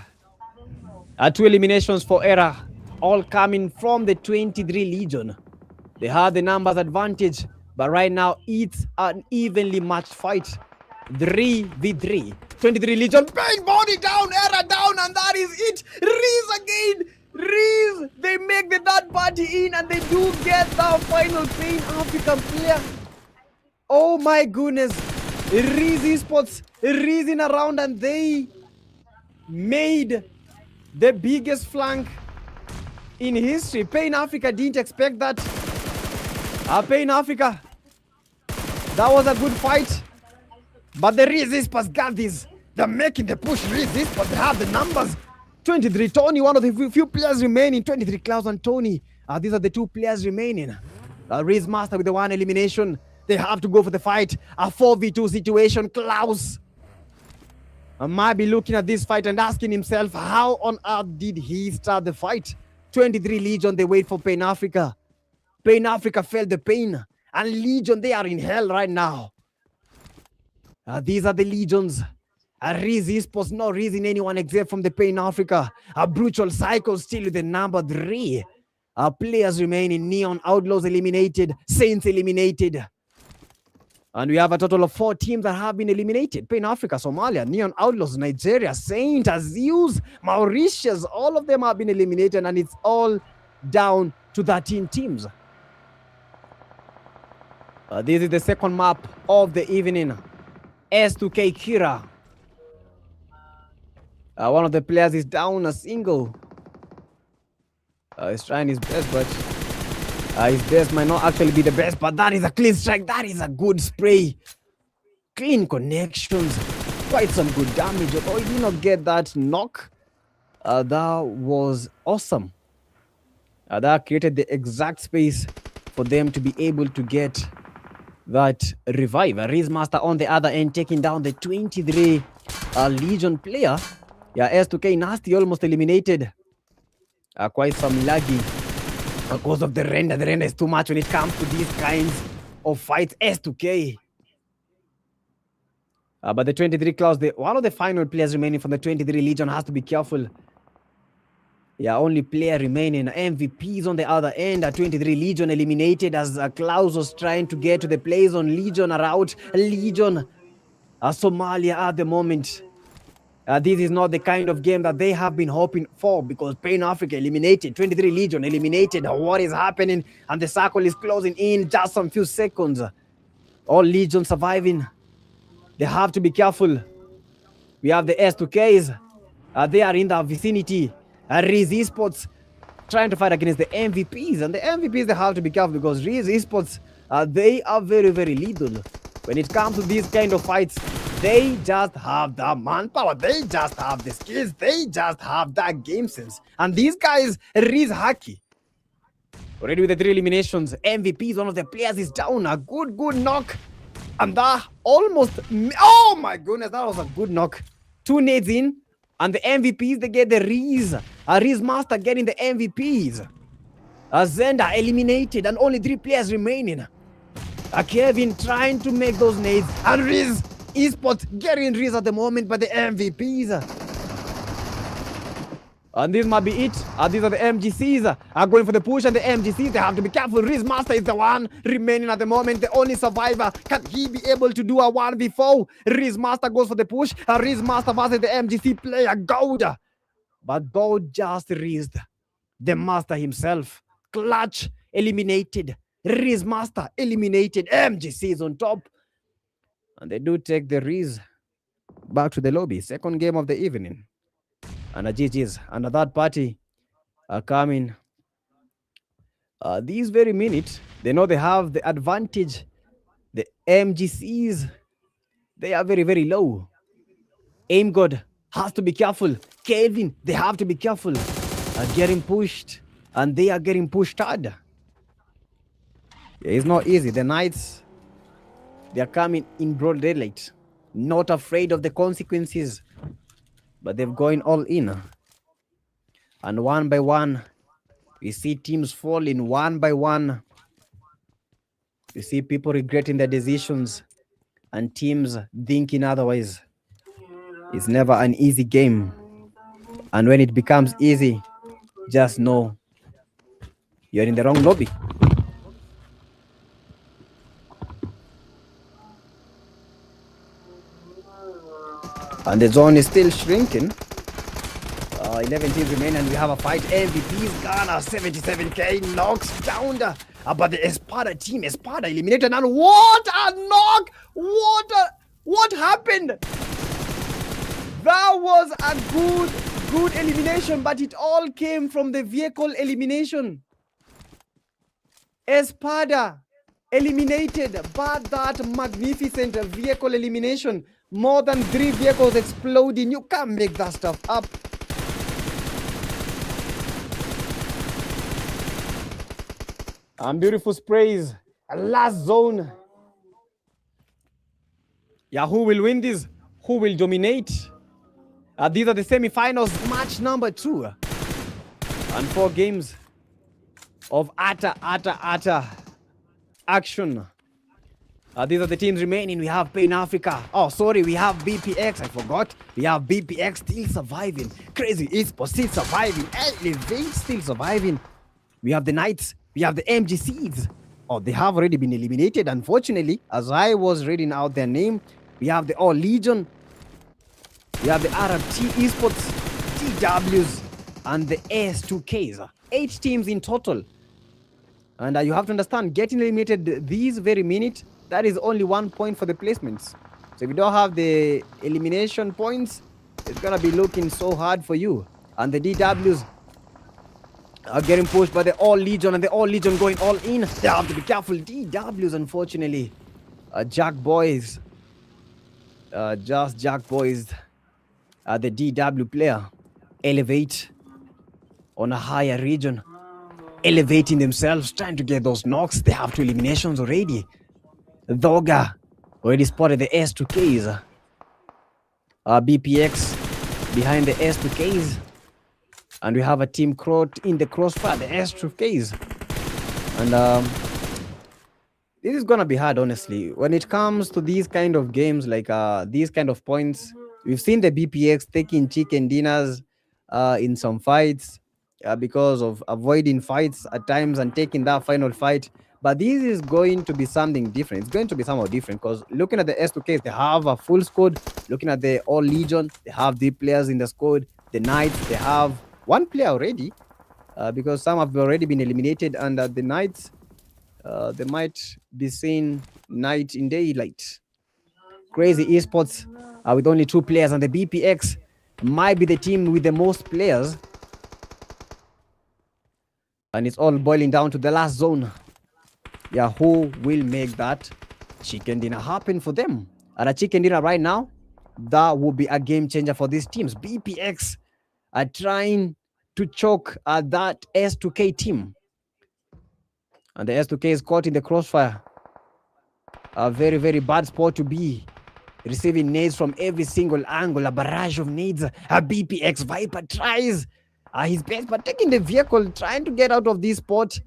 2 eliminations for error, all coming from the 23 Legion. They had the numbers advantage, but right now it's an evenly matched fight. 3v3. 23 Legion, Pain body down, error down, and that is it. RIZZ again. RIZZ, they make the third party in, and they do get the final Pain African player. Oh my goodness. RIZZ Esports, RIZZ in a round, and they made the biggest flank in history. Pain Africa didn't expect that. Pain Africa, that was a good fight. But the RIZZ Esports got this. They're making the push. RIZZ Esports, they have the numbers. 23 Tony, one of the few players remaining. 23 Klaus and Tony. These are the 2 players remaining. RIZZ Master with the 1 elimination. They have to go for the fight. A 4v2 situation. Klaus might be looking at this fight and asking himself, how on earth did he start the fight? 23 Legion, they wait for Pain Africa. Pain Africa felt the pain. And Legion, they are in hell right now. These are the Legions. RIZZ Esports, not raising anyone except from the Pain Africa. A Brutal Cycle still with the number 3. Players remaining. Neon Outlaws eliminated. Saints eliminated. And we have a total of 4 teams that have been eliminated. Pain Africa, Somalia, Neon Outlaws, Nigeria, Saint, ZEUS, Mauritius. All of them have been eliminated, and it's all down to 13 teams. This is the second map of the evening. S2K Kira. One of the players is down a single. He's trying his best, but his best might not actually be the best. But that is a clean strike. That is a good spray. Clean connections. Quite some good damage. Although he did not get that knock. That was awesome. That created the exact space for them to be able to get that revive. RIZZ Master on the other end taking down the 23 Legion player. Yeah, S2K Nasty almost eliminated. Quite some laggy because of the render. The render is too much when it comes to these kinds of fights. S2K. But the 23 Claws, one of the final players remaining from the 23 Legion has to be careful. Yeah, only player remaining. MVPs on the other end. 23 Legion eliminated as Klaus was trying to get to the play zone. Legion are out. Legion Somalia at the moment. This is not the kind of game that they have been hoping for because Pain Africa eliminated. 23 Legion eliminated. What is happening? And the circle is closing in just some few seconds. All Legion surviving. They have to be careful. We have the S2Ks. They are in the vicinity. RIZZ Esports trying to fight against the MVPs. And the MVPs, they have to be careful because RIZZ Esports, they are very, very lethal. When it comes to these kind of fights, they just have the manpower. They just have the skills. They just have that game sense. And these guys, RIZZ Haki. Already with the 3 eliminations, MVPs, one of the players is down. A good knock. And that almost, oh my goodness, that was a good knock. 2 nades in. And the MVPs, they get the RIZZ. RIZZ Master getting the MVPs. Zenda eliminated and only 3 players remaining. Kevin trying to make those nades. And RIZZ Esports getting RIZZ at the moment, but the MVPs. And this might be it. These are the MGCs are going for the push, and the MGCs, they have to be careful. RIZZ Master is the one remaining at the moment, the only survivor. Can he be able to do a 1v4? RIZZ Master goes for the push. RIZZ Master versus the MGC player, Gold. But Gold just RIZZ the Master himself. Clutch eliminated. RIZZ Master eliminated. MGC is on top. And they do take the RIZZ back to the lobby. Second game of the evening. And a GG's. And a third party are coming. These very minute, they know they have the advantage. The MGCs, they are very, very low. Aim God has to be careful. Kelvin, they have to be careful. Getting pushed. And they are getting pushed hard. It's not easy. The Knights, they are coming in broad daylight. Not afraid of the consequences. But they've gone all in. And one by one, we see teams falling one by one. You see people regretting their decisions and teams thinking otherwise. It's never an easy game. And when it becomes easy, just know you're in the wrong lobby. And the zone is still shrinking. 11 teams remain and we have a fight. MVP's Ghana 77k knocks down the, but the ESPADA team, ESPADA eliminated. And what a knock! What happened? That was a good elimination, but it all came from the vehicle elimination. ESPADA eliminated, but that magnificent vehicle elimination. More than 3 vehicles exploding. You can't make that stuff up. And beautiful sprays. Last zone. Yeah, who will win this? Who will dominate? These are the semi-finals, match number 2. And 4 games of utter action. These are the teams remaining. We have Pain Africa. Oh, sorry, we have BPX. I forgot. We have BPX still surviving. Crazy Esports still surviving. Elevate still surviving. We have the Knights. We have the MGCs. Oh, they have already been eliminated, unfortunately. As I was reading out their name, we have the All Legion. We have the RFT Esports, TWs, and the S2Ks. 8 teams in total. And you have to understand, getting eliminated these very minute, that is only 1 point for the placements. So if you don't have the elimination points, it's gonna be looking so hard for you. And the DWs are getting pushed by the All Legion, and the All Legion going all in. They have to be careful. DWs, unfortunately, Jack Boys, just Jack Boys, the DW player, elevate on a higher region, elevating themselves, trying to get those knocks. They have 2 eliminations already. Doga already spotted the S2Ks. BPX behind the S2Ks. And we have a team in the crossfire, the S2Ks. And this is gonna be hard, honestly. When it comes to these kind of games, like these kind of points, we've seen the BPX taking chicken dinners in some fights because of avoiding fights at times and taking that final fight. But this is going to be something different. It's going to be somehow different because looking at the S2Ks, they have a full squad. Looking at the All Legion, they have the players in the squad. The Knights, they have 1 player already because some have already been eliminated. And the Knights, they might be seeing night in daylight. CZY Esports with only 2 players, and the BPX might be the team with the most players. And it's all boiling down to the last zone. Yeah, who will make that chicken dinner happen for them? And a chicken dinner right now, that will be a game changer for these teams. BPX are trying to choke at that S2K team. And the S2K is caught in the crossfire. A very, very bad spot to be. Receiving nades from every single angle. A barrage of nades. A BPX Viper tries his best, but taking the vehicle, trying to get out of this spot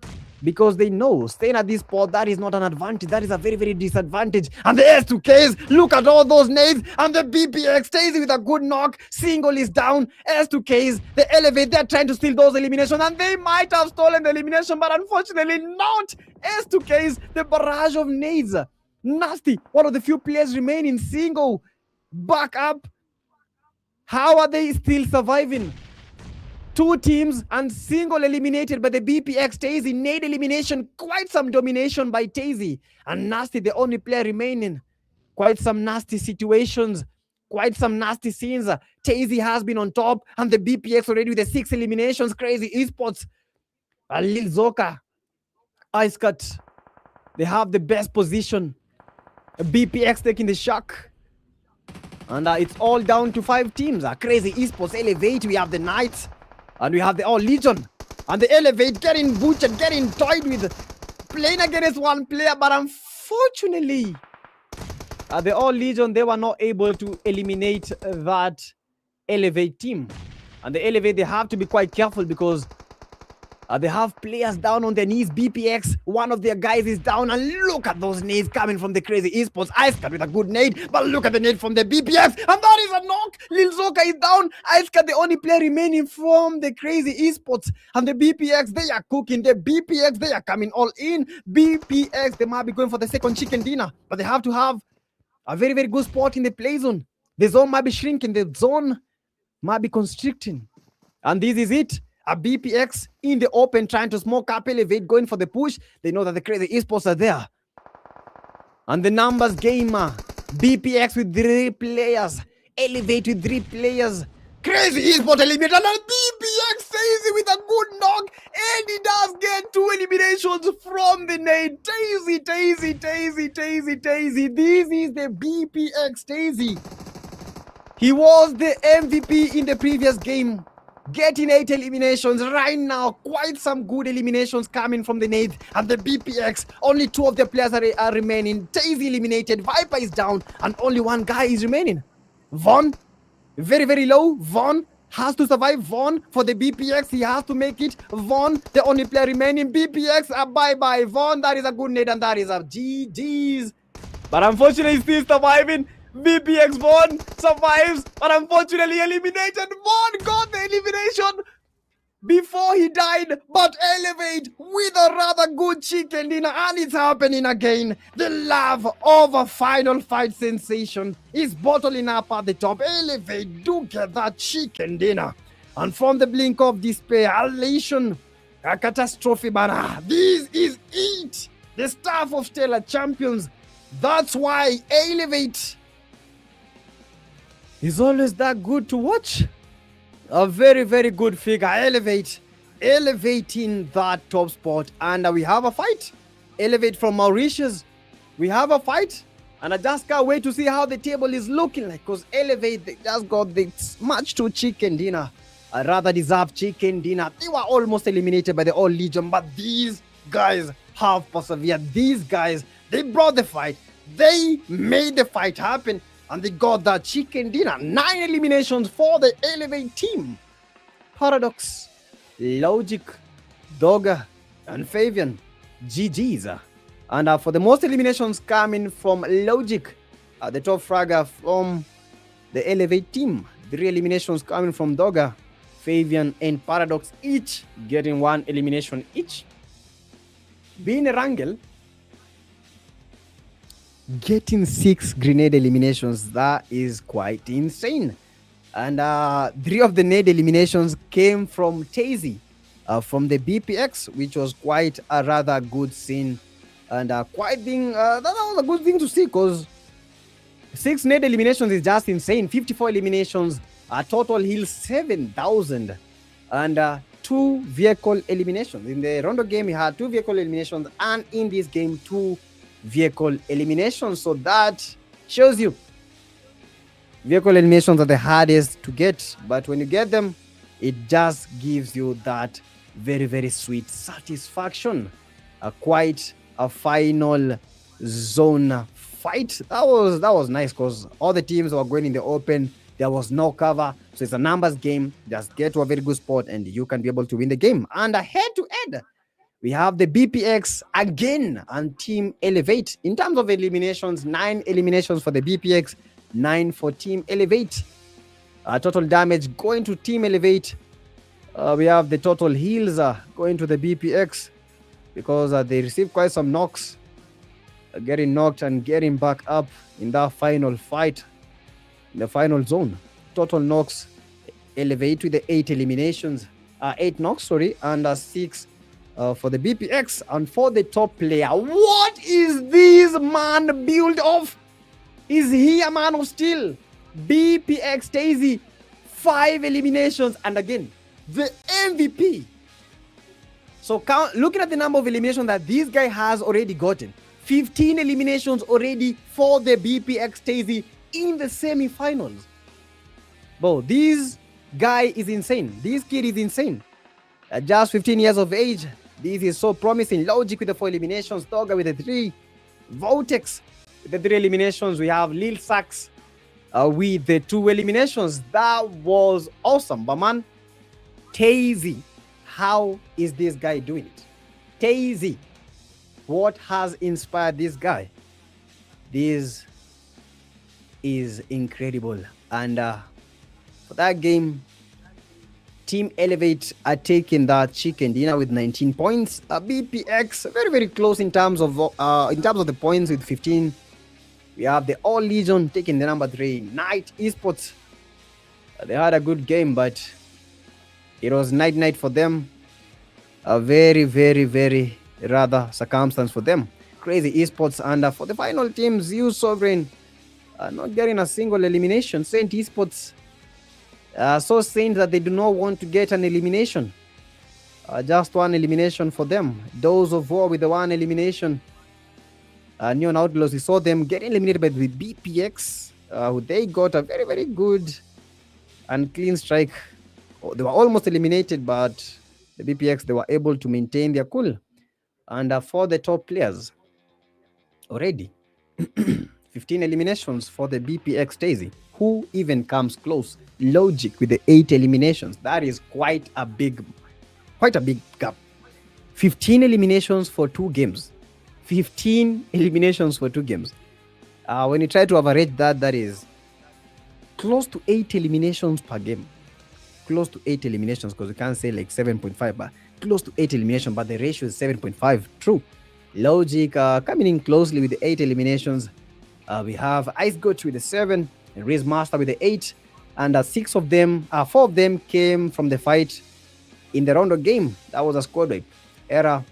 because they know staying at this spot, that is not an advantage. That is a very, very disadvantage. And the S2Ks, look at all those nades. And the BPX stays with a good knock. Single is down. S2Ks, they elevate. They're trying to steal those eliminations. And they might have stolen the elimination, but unfortunately not. S2Ks, the barrage of nades. Nasty. One of the few players remaining. Single. Back up. How are they still surviving? 2 teams and single eliminated by the BPX. TaZY, nade elimination. Quite some domination by TaZY. And Nasty, the only player remaining. Quite some nasty situations. Quite some nasty scenes. TaZY has been on top. And the BPX already with the 6 eliminations. CZY Esports. Lil Zoka. Ice Cut. They have the best position. BPX taking the shock. And it's all down to 5 teams. CZY Esports elevate. We have the Knights. And we have the All Legion. And the elevate getting butchered, getting toyed with. Playing against 1 player. But unfortunately, the All Legion, they were not able to eliminate that elevate team. And the elevate, they have to be quite careful because they have players down on their knees. BPX, one of their guys is down. And look at those nades coming from the CZY Esports. Ice Cut with a good nade. But look at the nade from the BPX. And that is a knock. Lil Zoka is down. Ice Cut, the only player remaining from the CZY Esports. And the BPX, they are cooking. The BPX, they are coming all in. BPX, they might be going for the second chicken dinner. But they have to have a very, very good spot in the play zone. The zone might be shrinking. The zone might be constricting. And this is it. A BPX in the open trying to smoke up, elevate, going for the push. They know that the CZY Esports are there. And the numbers game. BPX with 3 players. Elevate with 3 players. CZY Esports eliminated. And BPX stays with a good knock. And he does get 2 eliminations from the nade. TaZY. This is the BPX TaZY. He was the MVP in the previous game. Getting 8 eliminations right now. Quite some good eliminations coming from the nade. And the BPX, only 2 of their players are remaining. TaZY eliminated. Viper is down. And only 1 guy is remaining. Von, very, very low. Von has to survive. Von for the BPX. He has to make it. Von, the only player remaining. BPX, bye-bye. Von, that is a good nade. And that is a GG's. But unfortunately, he's still surviving. BPX Von survives, but unfortunately eliminated. Von got the elimination before he died, but elevate with a rather good chicken dinner, and it's happening again. The love of a final fight sensation is bottling up at the top. Elevate do get that chicken dinner, and from the blink of despair, elation, a catastrophe, but this is it. The staff of Stellar Champions. That's why elevate He's always that good to watch. A very, very good figure. Elevating that top spot. And we have a fight. Elevate from Mauritius. We have a fight. And I just can't wait to see how the table is looking like. Because Elevate, they just got the match to chicken dinner. A rather deserved chicken dinner. They were almost eliminated by the All Legion. But these guys have persevered. These guys, they brought the fight. They made the fight happen. And they got that chicken dinner. 9 eliminations for the Elevate team. Paradox, Logic, Dogger, and Fabian. GG's. And for the most eliminations coming from Logic, the top fragger from the Elevate team. 3 eliminations coming from Dogger, Fabian, and Paradox, each getting 1 elimination each. Being Erangel, getting 6 grenade eliminations, that is quite insane. And 3 of the nade eliminations came from Tazy from the BPX, which was quite a rather good scene. And quite being that was a good thing to see, because 6 nade eliminations is just insane. 54 eliminations, total heal 7,000, and 2 vehicle eliminations. In the Rondo game, he had 2 vehicle eliminations, and in this game, 2 vehicle eliminations. So that shows you vehicle eliminations are the hardest to get, but when you get them, it just gives you that very, very sweet satisfaction. Quite a final zone fight. That was nice, because all the teams were going in the open. There was no cover, so it's a numbers game. Just get to a very good spot and you can be able to win the game. And head to head, we have the BPX again and Team Elevate. In terms of eliminations, 9 eliminations for the BPX, 9 for Team Elevate. Total damage going to Team Elevate. We have the total heals going to the BPX, because they received quite some knocks, getting knocked and getting back up in that final fight, in the final zone. Total knocks, Elevate with the 8 eliminations, 8 knocks, sorry, and 6 for the BPX. And for the top player, what is this man build of? Is he a man of steel? BPX Tazy, 5 eliminations, and again, the MVP. So looking at the number of eliminations that this guy has already gotten, 15 eliminations already for the BPX Tazy in the semi-finals. Bro, this guy is insane. This kid is insane. At just 15 years of age, this is so promising. Logic with the 4 eliminations, Dogger with the 3, Vortex with the 3 eliminations. We have Lil Sax with the 2 eliminations. That was awesome. But man, Tazy, how is this guy doing it? Tazy, what has inspired this guy? This is incredible. And for that game, Team Elevate are taking that chicken dinner with 19 points. BPX very, very close in terms of the points with 15. We have the All Legion taking the number 3. Night Esports, they had a good game, but it was night for them. A very, very, very rather circumstance for them. Crazy Esports, and for the final team, ZEUS Sovereign not getting a single elimination. Saint Esports so Saint that they do not want to get an elimination. Just 1 elimination for them. Those of War with the 1 elimination. Neon Outlaws, we saw them get eliminated by the BPX. They got a very, very good and clean strike. They were almost eliminated, but the BPX, they were able to maintain their cool. And for the top players, already 15 eliminations for the BPX Tazy. Who even comes close? Logic with the 8 eliminations. That is quite a big gap. 15 eliminations for 2 games. 15 eliminations for 2 games. When you try to average that, that is close to 8 eliminations per game. Close to 8 eliminations, because you can't say like 7.5, but close to 8 eliminations, but the ratio is 7.5. True. Logic coming in closely with the 8 eliminations. We have Ice Goat with the 7, and RIZZ Master with the 8, and 4 of them came from the fight in the Rondo game. That was a squad wipe. Era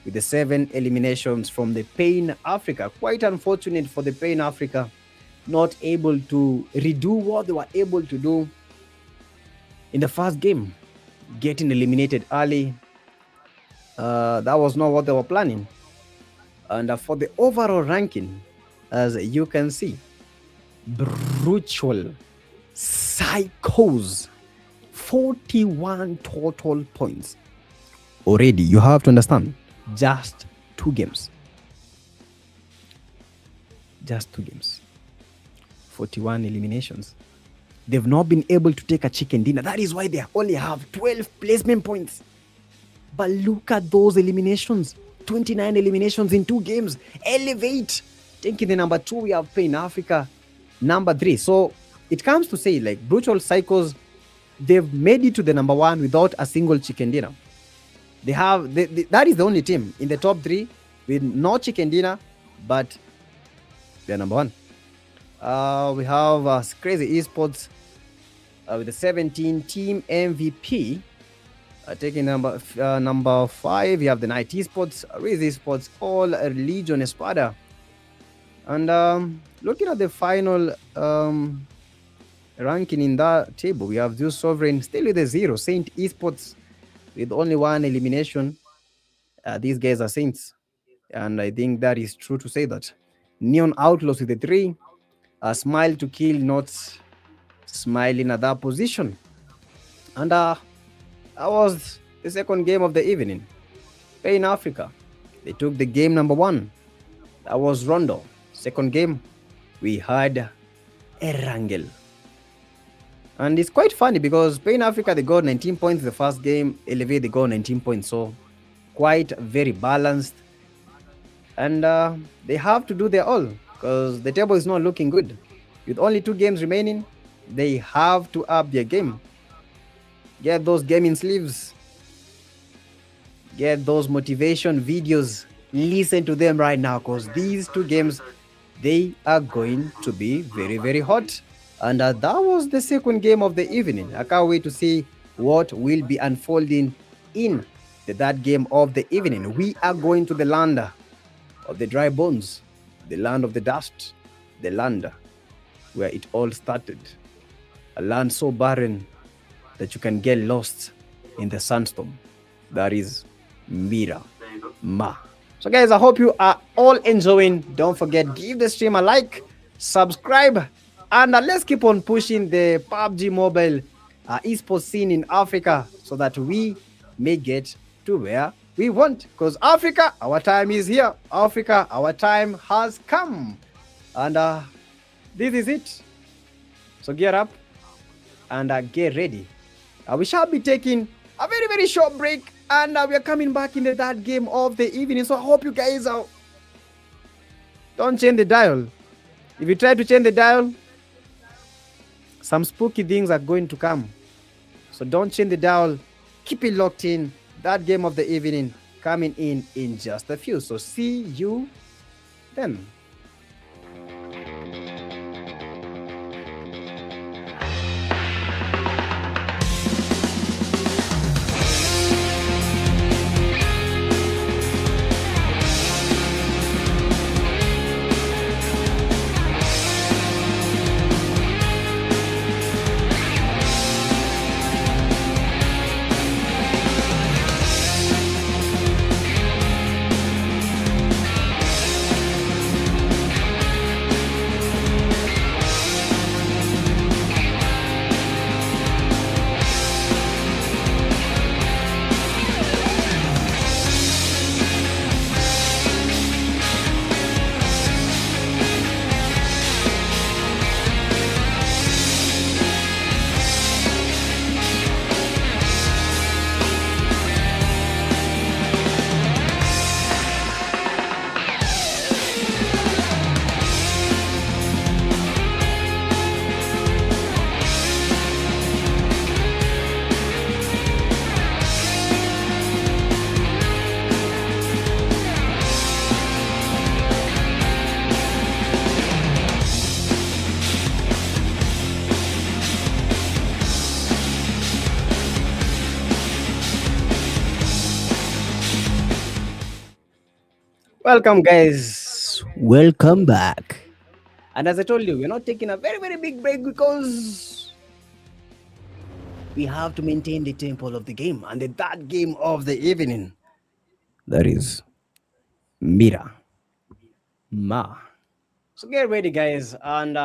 with the 7 eliminations from the Pain Africa. Quite unfortunate for the Pain Africa. not able to redo what they were able to do in the first game, getting eliminated early. That was not what they were planning. And for the overall ranking, as you can see, brutal psychos, 41 total points. Already, you have to understand, just 2 games. Just 2 games. 41 eliminations. They've not been able to take a chicken dinner. That is why they only have 12 placement points. But look at those eliminations. 29 eliminations in 2 games. Elevate. Taking the number 2, we have Pain Africa. Number 3. So it comes to say, like, Brutal Psychos, they've made it to the number 1 without a single chicken dinner. That is the only team in the top 3 with no chicken dinner, but they're number 1. We have Crazy Esports with the 17 team MVP. Taking number 5, you have the Night Esports, RIZZ Esports, All Religion ESPADA. And looking at the final ranking in that table, we have ZEUS Sovereign still with a 0. Saint Esports with only 1 elimination. These guys are Saints, and I think that is true to say that. Neon Outlaws with a 3. Smile to Kill not smiling at that position. And that was the second game of the evening. Pain Africa, they took the game number 1. That was Rondo. Second game, we had Erangel. And it's quite funny because Pain Africa, they got 19 points the first game. Elevate, they got 19 points. So quite very balanced. And they have to do their all because the table is not looking good. With only 2 games remaining, they have to up their game. Get those gaming sleeves. Get those motivation videos. Listen to them right now because these 2 games, they are going to be very, very hot. And that was the second game of the evening. I can't wait to see what will be unfolding in the third game of the evening. We are going to the land of the dry bones, the land of the dust, the land where it all started. A land so barren that you can get lost in the sandstorm. That is Miramar. So guys, I hope you are all enjoying. Don't forget, give the stream a like, subscribe, and let's keep on pushing the PUBG Mobile esports scene in Africa so that we may get to where we want. Because Africa, our time is here. Africa, our time has come. And this is it. So gear up and get ready. We shall be taking a very, very short break. And we are coming back in the third game of the evening. So I hope you guys don't change the dial. If you try to change the dial, some spooky things are going to come. So don't change the dial. Keep it locked in. That game of the evening coming in just a few. So see you then. Welcome, guys. Welcome back. And as I told you, we're not taking a very, very big break because we have to maintain the tempo of the game. And the third game of the evening, that is Miramar. So get ready, guys. And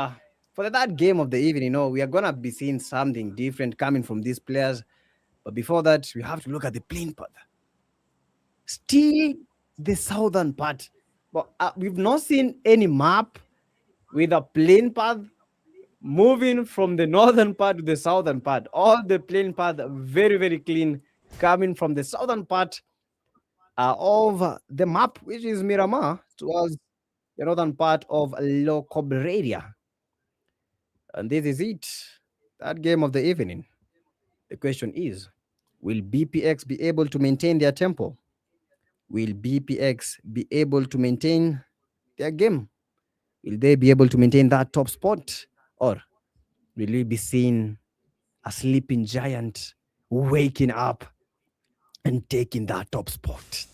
for the third game of the evening, we are going to be seeing something different coming from these players. But before that, we have to look at the playing path. Still the southern part. But we've not seen any map with a plain path moving from the northern part to the southern part. All the plain path very, very clean coming from the southern part of the map, which is Miramar, towards the northern part of Locobraria. And this is it. That game of the evening. The question is, will BPX be able to maintain their tempo? Will BPX be able to maintain their game? Will they be able to maintain that top spot? Or will we be seeing a sleeping giant waking up and taking that top spot?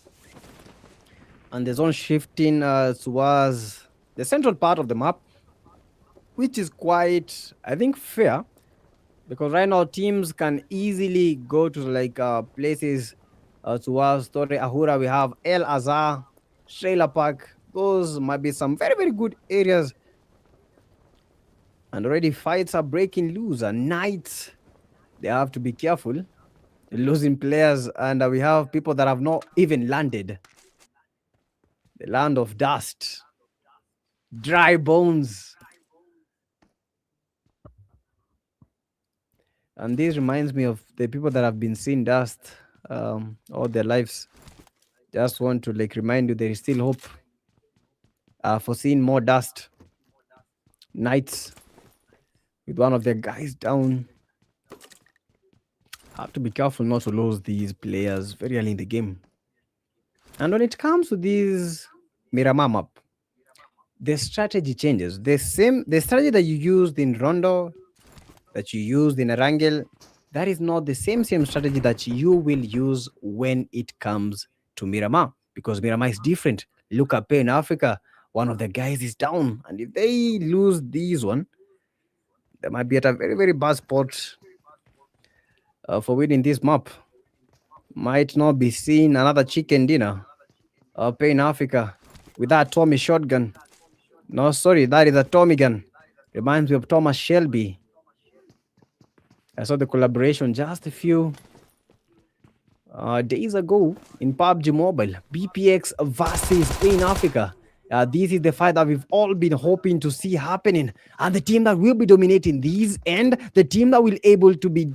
And the zone shifting towards the central part of the map, which is quite, I think, fair, because right now teams can easily go to like places towards Torre Ahura. We have El Azhar, Shayla Park. Those might be some very, very good areas. And already fights are breaking loose. And Knights, they have to be careful. Losing players, and we have people that have not even landed. The land of dust, dry bones. And this reminds me of the people that have been seeing dust all their lives. Just want to like remind you there is still hope for seeing more dust. Knights with one of their guys down. Have to be careful not to lose these players very early in the game. And when it comes to this Miramar map, the strategy changes. The strategy that you used in Rondo, that you used in Erangel, that is not the same strategy that you will use when it comes to Miramar, because Miramar is different. Look at Pain Africa. One of the guys is down, and if they lose this one, they might be at a very, very bad spot for winning this map. Might not be seeing another chicken dinner. Pain Africa with that Tommy shotgun. No, sorry, that is a Tommy gun. Reminds me of Thomas Shelby. I saw the collaboration just a few days ago in Pubg Mobile. BPX versus Pain Africa. This is the fight that we've all been hoping to see happening, and the team that will be dominating these, and the team that will able to be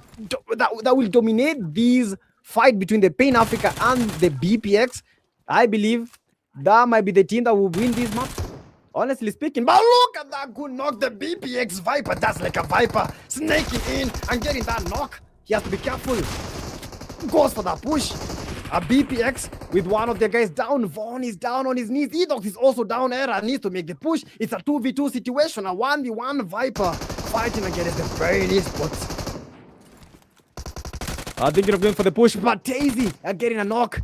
that will dominate these fight between the Pain Africa and the BPX. I believe that might be the team that will win this match. Honestly speaking, but look at that good knock. The BPX Viper, that's like a Viper snaking in and getting that knock. He has to be careful. Goes for that push. A BPX with one of their guys down. Vaughn is down on his knees. Edox is also down. Era needs to make the push. It's a 2v2 situation. A 1v1 Viper fighting against the very esports. Thinking of going for the push, but Daisy getting a knock.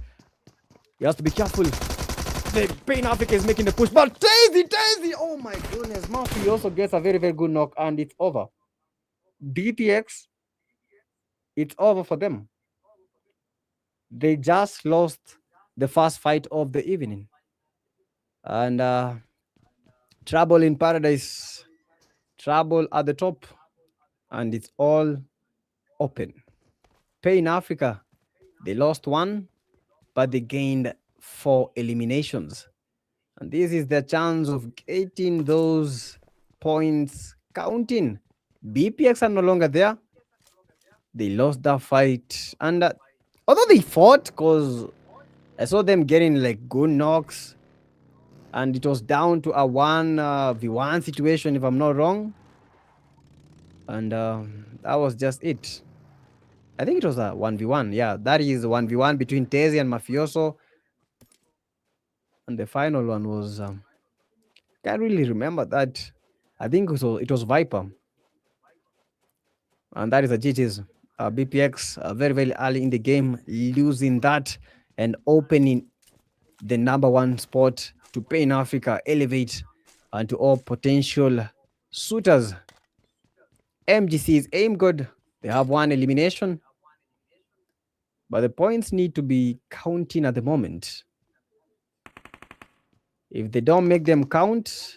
He has to be careful. The Pain Africa is making the push, but Daisy! Oh my goodness. Murphy also gets a very, very good knock, and it's over. BPX, it's over for them. They just lost the first fight of the evening. And trouble in paradise, trouble at the top, and it's all open. Pain Africa, they lost one, but they gained 4 eliminations. And this is their chance of getting those points counting. BPX are no longer there. They lost that fight. And although they fought, because I saw them getting like good knocks, and it was down to a 1v1 situation, if I'm not wrong. And that was just it. I think it was a 1v1. Yeah, that is 1v1 between Tezi and Mafioso. And the final one was, can't really remember that. I think it was Viper. And that is a GG's. BPX very, very early in the game, losing that and opening the #1 spot to Pain Africa, elevate And to all potential suitors, MGC's aim good. They have one elimination, but the points need to be counting at the moment. If they don't make them count,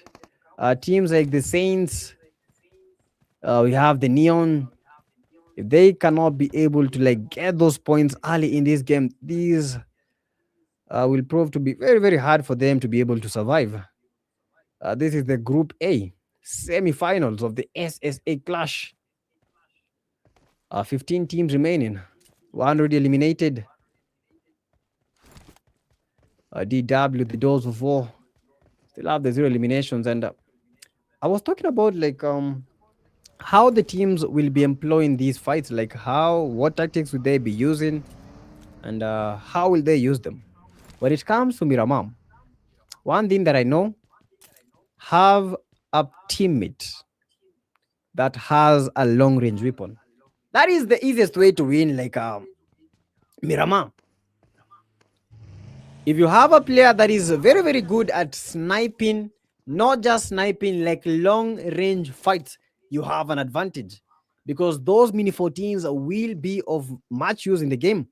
teams like the Saints, we have the Neon. If they cannot be able to like get those points early in this game, these will prove to be very, very hard for them to be able to survive. This is the Group A semi-finals of the SSA Clash. 15 teams remaining. 1 already eliminated. DW, the Doors of War, still have the 0 eliminations. And I was talking about like how the teams will be employing these fights, like what tactics would they be using, and how will they use them. When it comes to Miramar, one thing that I know, have a teammate that has a long range weapon. That is the easiest way to win, like Miramar. If you have a player that is very, very good at sniping, not just sniping, like long range fights, you have an advantage, because those mini 14s will be of much use in the game.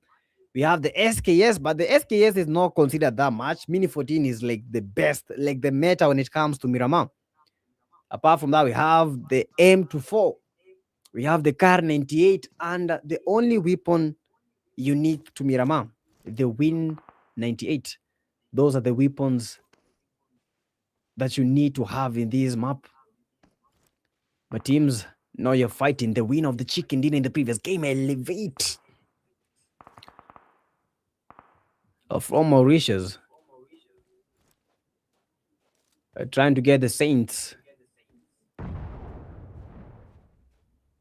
We have the SKS, but the SKS is not considered that much. Mini 14 is like the best, like the meta when it comes to Miramar. Apart from that, we have the M24, we have the Car 98, and the only weapon unique to Miramar, the Win 98. Those are the weapons that you need to have in this map. But teams know you're fighting the win of the chicken dinner in the previous game. Elevate from Mauritius, trying to get the Saints.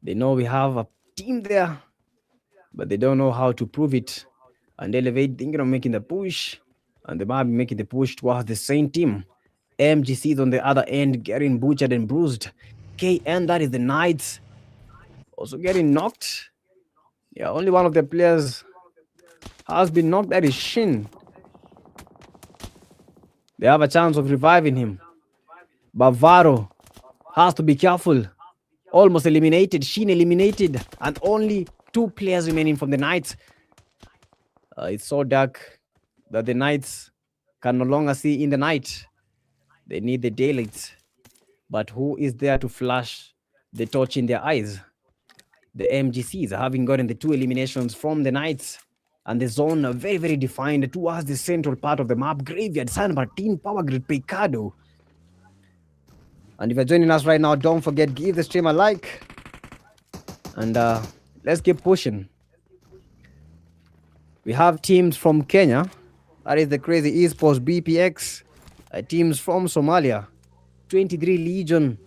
They know we have a team there, but they don't know how to prove it. And Elevate thinking of making the push, and they might be making the push towards the same team. MGC's on the other end, getting butchered and bruised. KN, that is the Knights, also getting knocked. Yeah, only one of the players has been knocked. That is Shin. They have a chance of reviving him. Bavaro has to be careful. Almost eliminated. Shin eliminated. And only 2 players remaining from the Knights. It's so dark that the Knights can no longer see in the night. They need the daylight. But who is there to flash the torch in their eyes? The MGCs, having gotten the 2 eliminations from the Knights. And the zone very, very defined towards the central part of the map. Graveyard, San Martin, Power Grid, Picado. And if you're joining us right now, don't forget, give the stream a like. And let's keep pushing. We have teams from Kenya. That is the CZY ESPORTS BPX. Teams from Somalia. 23 Legion.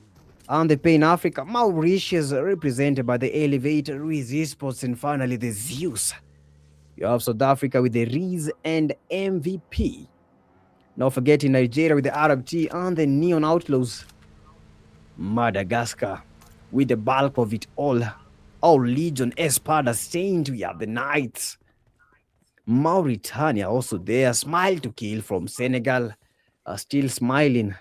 And the Pain Africa. Mauritius, represented by the Elevator, RIZZ ESPORTS. And finally, the ZEUS. You have South Africa with the RIZZ and MVP. Not forgetting Nigeria with the RFT and the Neon Outlaws. Madagascar with the bulk of it all. Our Legion, ESPADA, Saint, we have the Knights. Mauritania also there. Smile to Kill from Senegal. Still smiling.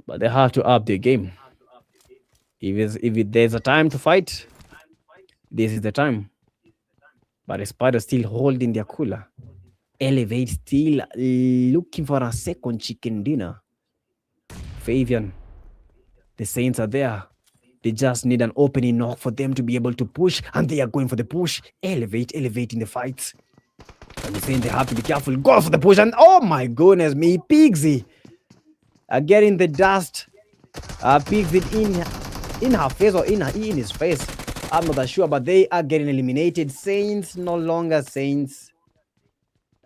But they have to up their game. If there's a time to fight, this is the time. But ESPADA still holding their cooler. Elevate still looking for a second chicken dinner. Fabian, the Saints are there. They just need an opening knock for them to be able to push, and they are going for the push. Elevating the fights. And they're saying they have to be careful. Go for the push, and oh my goodness me, Pigsy are getting the dust. Pigsy in her face or in his face. I'm not sure, but they are getting eliminated. Saints no longer Saints.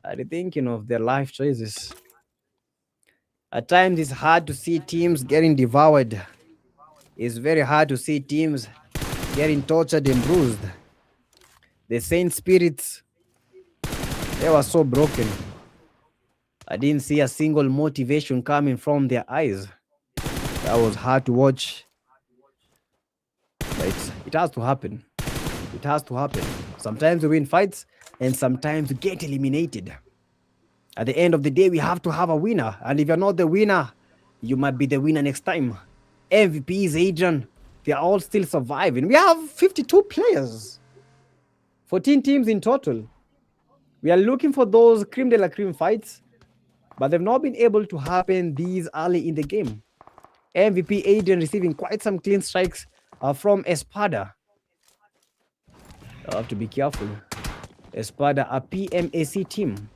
Are they thinking of their life choices? At times, it's hard to see teams getting devoured. It's very hard to see teams getting tortured and bruised. The Saint spirits, they were so broken. I didn't see a single motivation coming from their eyes. That was hard to watch. But it has to happen. It has to happen. Sometimes we win fights, and sometimes we get eliminated. At the end of the day, we have to have a winner. And if you're not the winner, you might be the winner next time. MVPs, Adrian, they are all still surviving. We have 52 players, 14 teams in total. We are looking for those cream de la cream fights, but they've not been able to happen these early in the game. MVP Adrian receiving quite some clean strikes from ESPADA. I have to be careful. ESPADA, a PMAC team.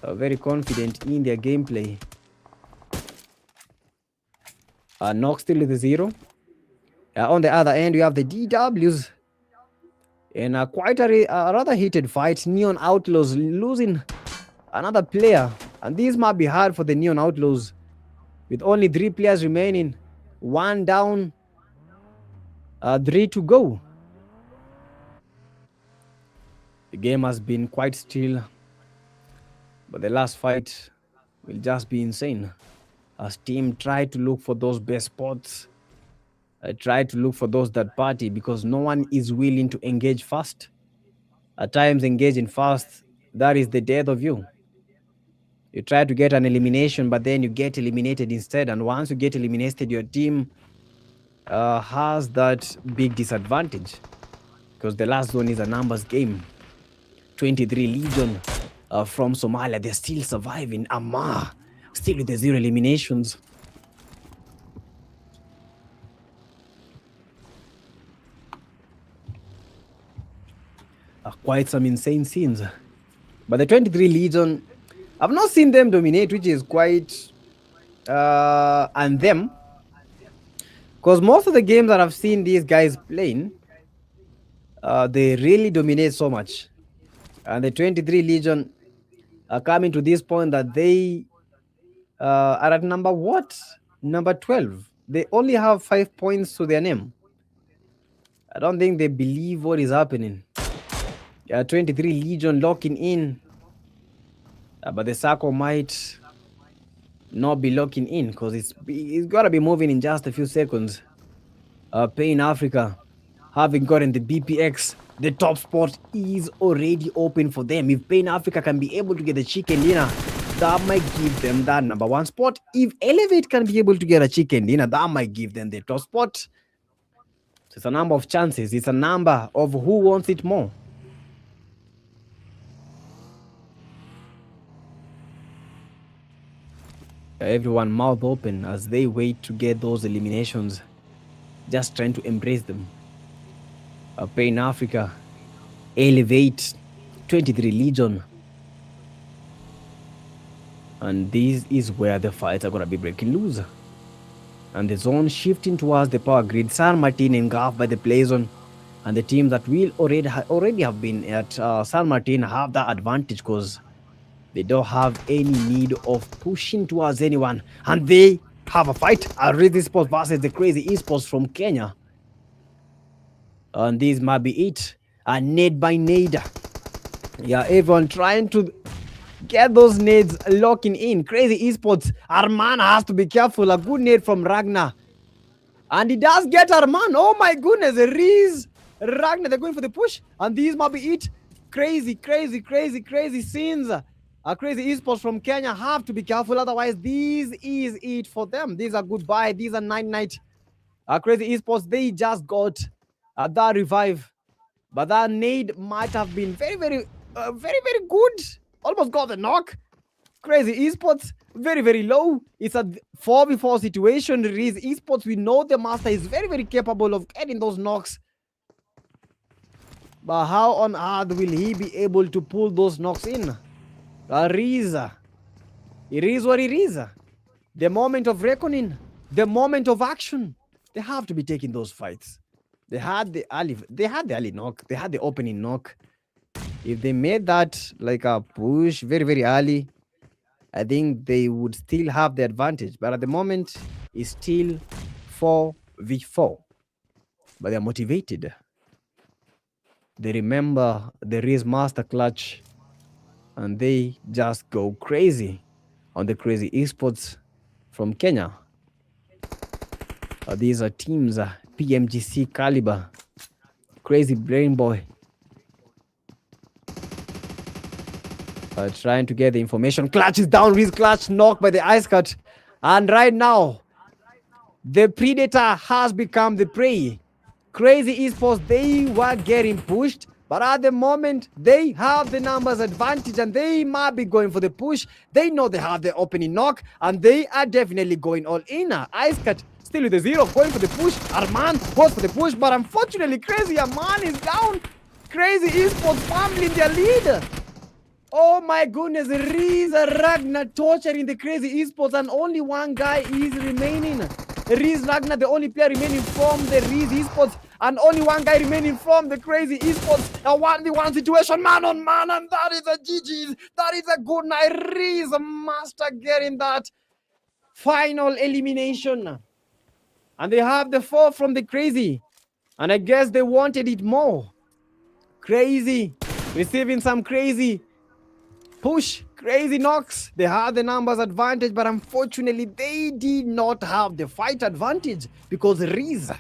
Very confident in their gameplay. Knock still with a 0. On the other end, you have the DWs. In quite a rather heated fight, Neon Outlaws losing another player. And this might be hard for the Neon Outlaws. With only 3 players remaining. 1 down, 3 to go. The game has been quite still. But the last fight will just be insane. As team try to look for those best spots. I try to look for those that party because no one is willing to engage fast. At times engaging fast, that is the death of you. You try to get an elimination, but then you get eliminated instead. And once you get eliminated, your team has that big disadvantage. Because the last zone is a numbers game. 23 Legion from Somalia, they're still surviving. Amar, still with the 0 eliminations. Quite some insane scenes. But the 23 Legion, I've not seen them dominate, which is quite and them. Because most of the games that I've seen these guys playing, they really dominate so much. And the 23 Legion are coming to this point that they are at number what? Number 12. They only have 5 points to their name. I don't think they believe what is happening. 23 Legion locking in. But the circle might not be locking in because it's got to be moving in just a few seconds. Pain Africa, having gotten the BPX, the top spot is already open for them. If Pain Africa can be able to get the chicken dinner, that might give them that number 1 spot. If Elevate can be able to get a chicken dinner, that might give them the top spot. So it's a number of chances. It's a number of who wants it more. Everyone mouth open as they wait to get those eliminations. Just trying to embrace them. Pain Africa, Elevate, 23 Legion. And this is where the fights are going to be breaking loose. And the zone shifting towards the power grid. San Martin engulfed by the play zone. And the teams that will already have been at San Martin have that advantage because they don't have any need of pushing towards anyone. And they have a fight. RIZZ Esports versus the Crazy Esports from Kenya. And this might be it. Nade by nade. Yeah, everyone trying to get those nades locking in. Crazy Esports. Arman has to be careful. A good nade from Ragnar. And he does get Arman. Oh my goodness. RIZZ. Ragnar, they're going for the push. And these might be it. Crazy scenes. Crazy Esports from Kenya have to be careful. Otherwise, this is it for them. These are goodbye. These are night. Crazy Esports, they just got that revive. But that nade might have been very good. Almost got the knock. Crazy Esports, very low. It's a 4v4 situation. RIZZ Esports, we know the master is very capable of getting those knocks. But how on earth will he be able to pull those knocks in? RIZZ. It is what it is. The moment of reckoning, the moment of action. They have to be taking those fights. They had the early knock. They had the opening knock. If they made that like a push very early, I think they would still have the advantage. But at the moment, it's still 4v4. But they're motivated. They remember the RIZZ Master Clutch. And they just go crazy on the Crazy Esports from Kenya. These are teams, PMGC Caliber, Crazy Brain Boy. Trying to get the information. Clutch is down. RIZZ Clutch knocked by the ice cut. And right now, the predator has become the prey. CZY Esports, they were getting pushed. But at the moment, they have the numbers advantage and they might be going for the push. They know they have the opening knock and they are definitely going all in. Ice cut still with the 0, going for the push. Arman goes for the push, but unfortunately, Arman is down. CZY Esports fumbling their lead. Oh my goodness, RIZZ Ragnar torturing the CZY Esports and only one guy is remaining. RIZZ Ragnar, the only player remaining from the RIZZ Esports, and only one guy remaining from the CZY Esports. A 1v1 situation, man on man, and that is a GG's. That is a good night. RIZZ Master getting that final elimination. And they have the 4 from the CZY. And I guess they wanted it more. CZY receiving some crazy push, crazy knocks. They had the numbers advantage, but unfortunately, they did not have the fight advantage because RIZZ,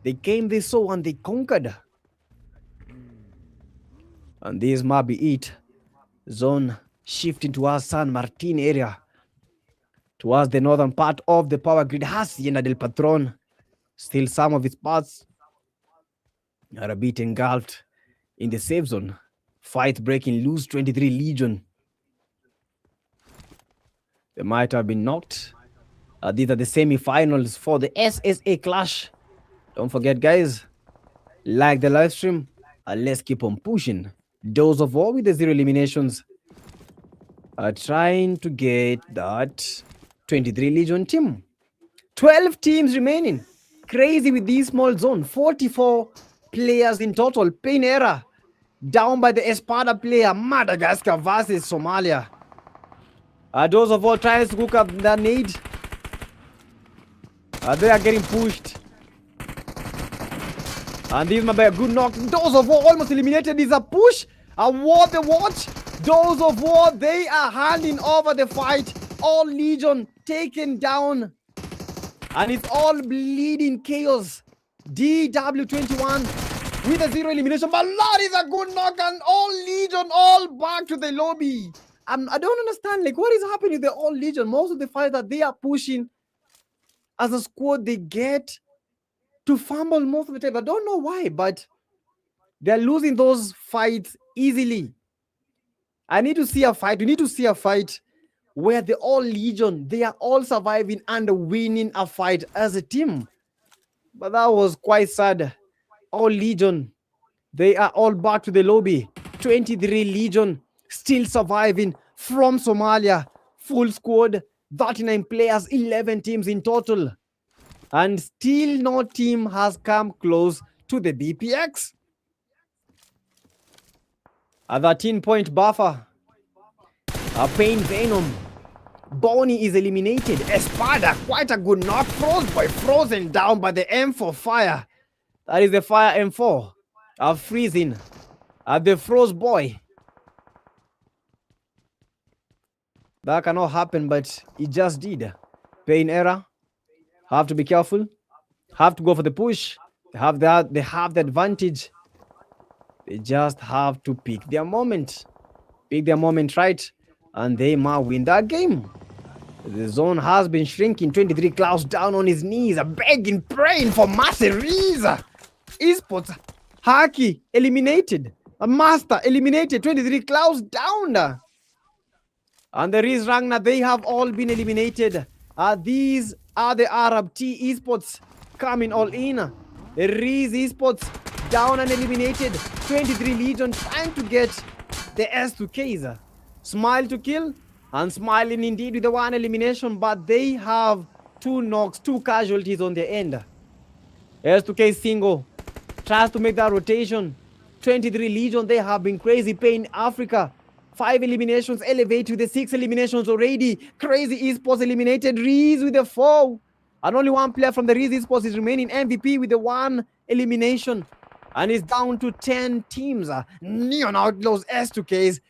they came, they saw, and they conquered. And this might be it. Zone shifting towards San Martin area, towards the northern part of the power grid. Hacienda del Patron, still some of its parts are a bit engulfed in the safe zone. Fight breaking loose, 23 Legion. They might have been knocked. These are the semi-finals for the SSA clash. Don't forget, guys, like the live stream and let's keep on pushing. Dose of War with the 0 eliminations are trying to get that 23 Legion team. 12 teams remaining. CZY with this small zone. 44 players in total. Pain era down by the ESPADA player. Madagascar versus Somalia. Dose of War tries to cook up the nade. They are getting pushed. And this might be a good knock. Dose of War almost eliminated. This is a push. A war the watch. Dose of War, they are handing over the fight. All Legion taken down. And it's all bleeding chaos. DW21 with a 0 elimination. But that is a good knock. And all Legion all back to the lobby. I don't understand, like, what is happening with the all Legion? Most of the fights that they are pushing as a squad, they get to fumble most of the time. I don't know why, but they're losing those fights easily. I need to see a fight. We need to see a fight where the all Legion, they are all surviving and winning a fight as a team. But that was quite sad. All Legion, they are all back to the lobby. 23 Legion still surviving from Somalia. Full squad, 39 players, 11 teams in total. And still no team has come close to the BPX. A 13-point buffer. A Pain Venom. Bonnie is eliminated. ESPADA, quite a good knock. Frostboy frozen down by the M4 fire. That is the fire M4. Freezing. The Frostboy. That cannot happen, but it just did. Pain error. Have to be careful. Have to go for the push. They have the advantage. They just have to pick their moment. Pick their moment right. And they might win that game. The zone has been shrinking. 23 Klaus down on his knees. Begging, praying for massive RIZZ Esports. Haki eliminated. A Master eliminated. 23 Klaus down. And the RIZZ Ragnar, they have all been eliminated. These are the Arab T Esports coming all in. The RIZZ Esports down and eliminated. 23 Legion trying to get the S2Ks. Smile to kill and smiling indeed with the 1 elimination, but they have 2 knocks, 2 casualties on their end. S2K single tries to make that rotation. 23 Legion, they have been crazy. Pain Africa. 5 eliminations, elevate to the 6 eliminations already. CZY Esports eliminated. RIZZ with the 4. And only one player from the RIZZ Esports is remaining. MVP with the 1 elimination. And it's down to 10 teams. Neon Outlaws, S2Ks,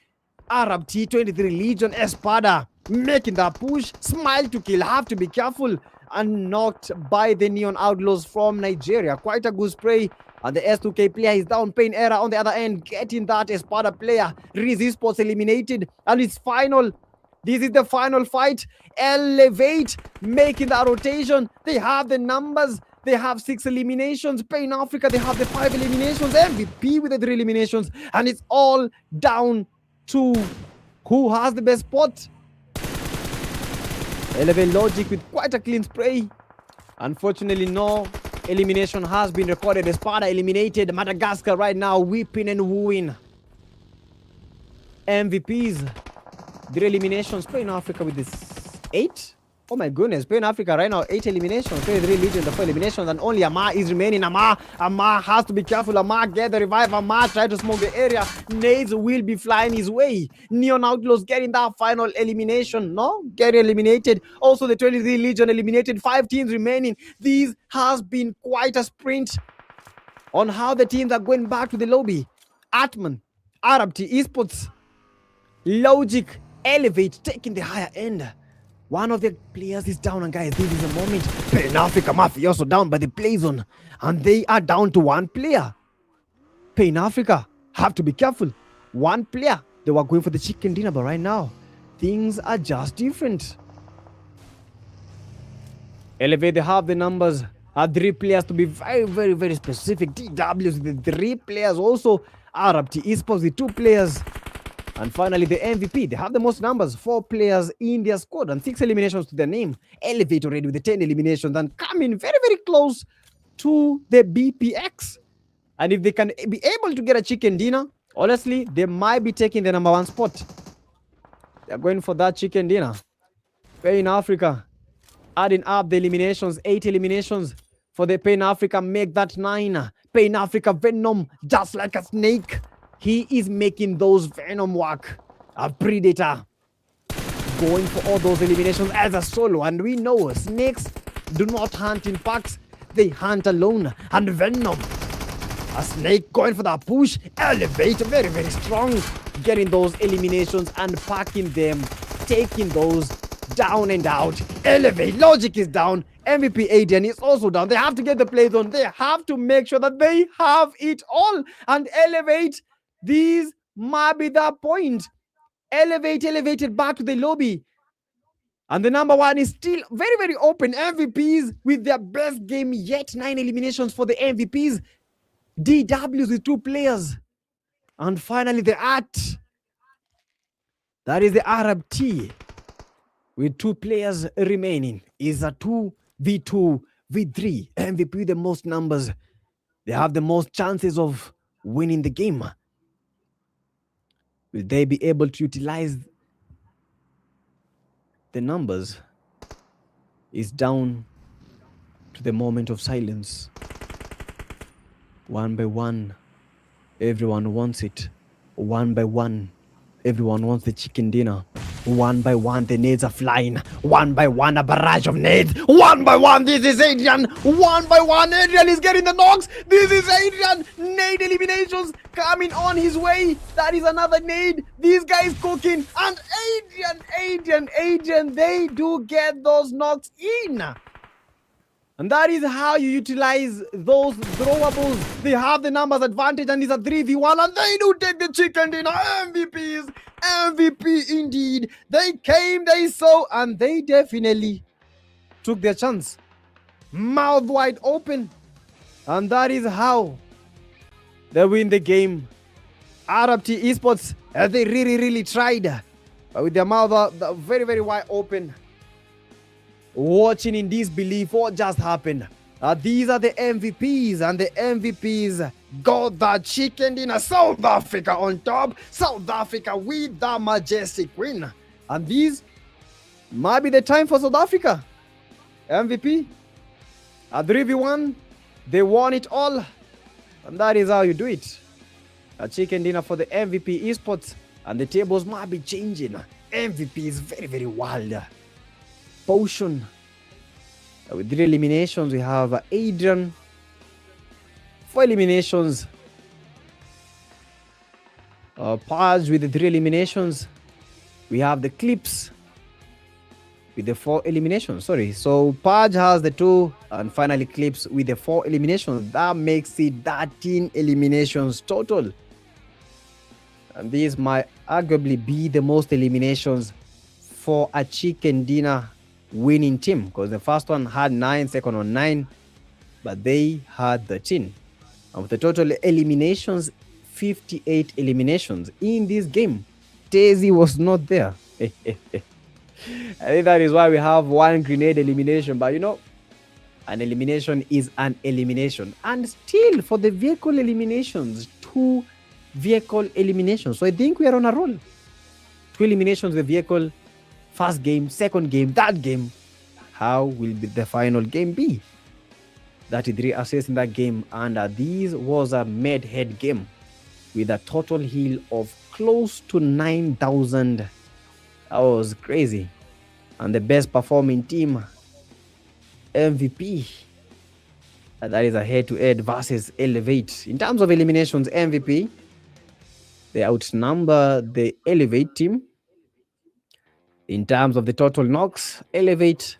Arab T, 23 Legion, ESPADA making that push. Smile to kill. Have to be careful. And knocked by the Neon Outlaws from Nigeria. Quite a good spray. And the S2K player is down. Pain Era on the other end, getting that ESPADA player. RIZZ Esports eliminated. And it's final. This is the final fight. Elevate making that rotation. They have the numbers. They have 6 eliminations. Pain Africa, they have the 5 eliminations. MVP with the 3 eliminations. And it's all down to who has the best spot. Elevate Logic with quite a clean spray. Unfortunately, no elimination has been recorded. ESPADA eliminated. Madagascar right now weeping and wooing. MVPs. 3 eliminations. Pain Africa with this 8. Oh my goodness. Pain Africa right now 8 eliminations. 3 Legion, the 4 eliminations, and only Amar is remaining. Amar has to be careful. Amar get the revive. Amar try to smoke the area. Nades will be flying his way. Neon Outlaws getting that final elimination. No, getting eliminated. Also the 23 Legion eliminated. 5 teams remaining. This has been quite a sprint on how the teams are going back to the lobby. Atman, RIZZ Esports, Logic, Elevate taking the higher end. One of the players is down, and guys, this is a moment. Pain Africa Mafioso down by the play zone, and they are down to 1 player. Pain Africa have to be careful. 1 player. They were going for the chicken dinner, but right now things are just different. Elevate, they have the numbers. 3 players to be very specific. DWs with the 3 players. Also RIZZ Esports with 2 players. And finally, the MVP. They have the most numbers, 4 players in their squad and 6 eliminations to their name. Elevate already with the 10 eliminations and coming very close to the BPX. And if they can be able to get a chicken dinner, honestly, they might be taking the #1 spot. They're going for that chicken dinner. Pain Africa adding up the eliminations, 8 eliminations for the Pain Africa, make that 9. Pain Africa Venom, just like a snake. He is making those Venom work. A Predator going for all those eliminations as a solo. And we know snakes do not hunt in packs. They hunt alone. And Venom, a snake going for that push. Elevate, very strong. Getting those eliminations and packing them. Taking those down and out. Elevate, Logic is down. MVP Adrian is also down. They have to get the play zone. They have to make sure that they have it all. And Elevate, these might be that point. Elevated back to the lobby. And the #1 is still very open. MVPs with their best game yet. 9 eliminations for the MVPs. DWs with 2 players. And finally the AT. That is the RIZZ with 2 players remaining. Is a 2v2 v3. MVP with the most numbers. They have the most chances of winning the game. Will they be able to utilize the numbers? Is down to the moment of silence. 1 by 1, everyone wants it. 1 by 1, everyone wants the chicken dinner. 1 by 1, the nades are flying. 1 by 1, a barrage of nades. 1 by 1, this is Adrian. 1 by 1, Adrian is getting the knocks. This is Adrian. Nade eliminations coming on his way. That is another nade. This guy is cooking. And Adrian, they do get those knocks in. And that is how you utilize those throwables. They have the numbers advantage, and it's a 3v1, and they do take the chicken dinner. MVPs. MVP indeed. They came, they saw, and they definitely took their chance. Mouth wide open. And that is how they win the game. RIZZ Esports, they really tried. With their mouth very wide open. Watching in disbelief what just happened. These are the MVPs, and the MVPs got the chicken dinner. South Africa on top. South Africa with the majestic win. And these might be the time for South Africa. MVP, a 3v1, they won it all. And that is how you do it. A chicken dinner for the MVP Esports. And the tables might be changing. MVP is very wild. Potion. With 3 eliminations, we have Adrian. 4 eliminations. Pubg with the 3 eliminations. We have the Clips with the 4 eliminations. Sorry. So Pubg has the 2 and finally Clips with the 4 eliminations. That makes it 13 eliminations total. And these might arguably be the most eliminations for a chicken dinner winning team, because the first one had 9, second one 9, but they had 13. And with the total eliminations, 58 eliminations in this game, ZEUS was not there. I think that is why we have 1 grenade elimination. But you know, an elimination is an elimination. And still, for the vehicle eliminations, 2 vehicle eliminations. So I think we are on a roll. 2 eliminations with the vehicle. First game, second game, that game. How will the final game be? 33 assists in that game. And this was a mid-head game with a total heal of close to 9,000. That was crazy. And the best performing team, MVP. That is a head-to-head versus Elevate. In terms of eliminations, MVP, they outnumber the Elevate team. In terms of the total knocks, Elevate,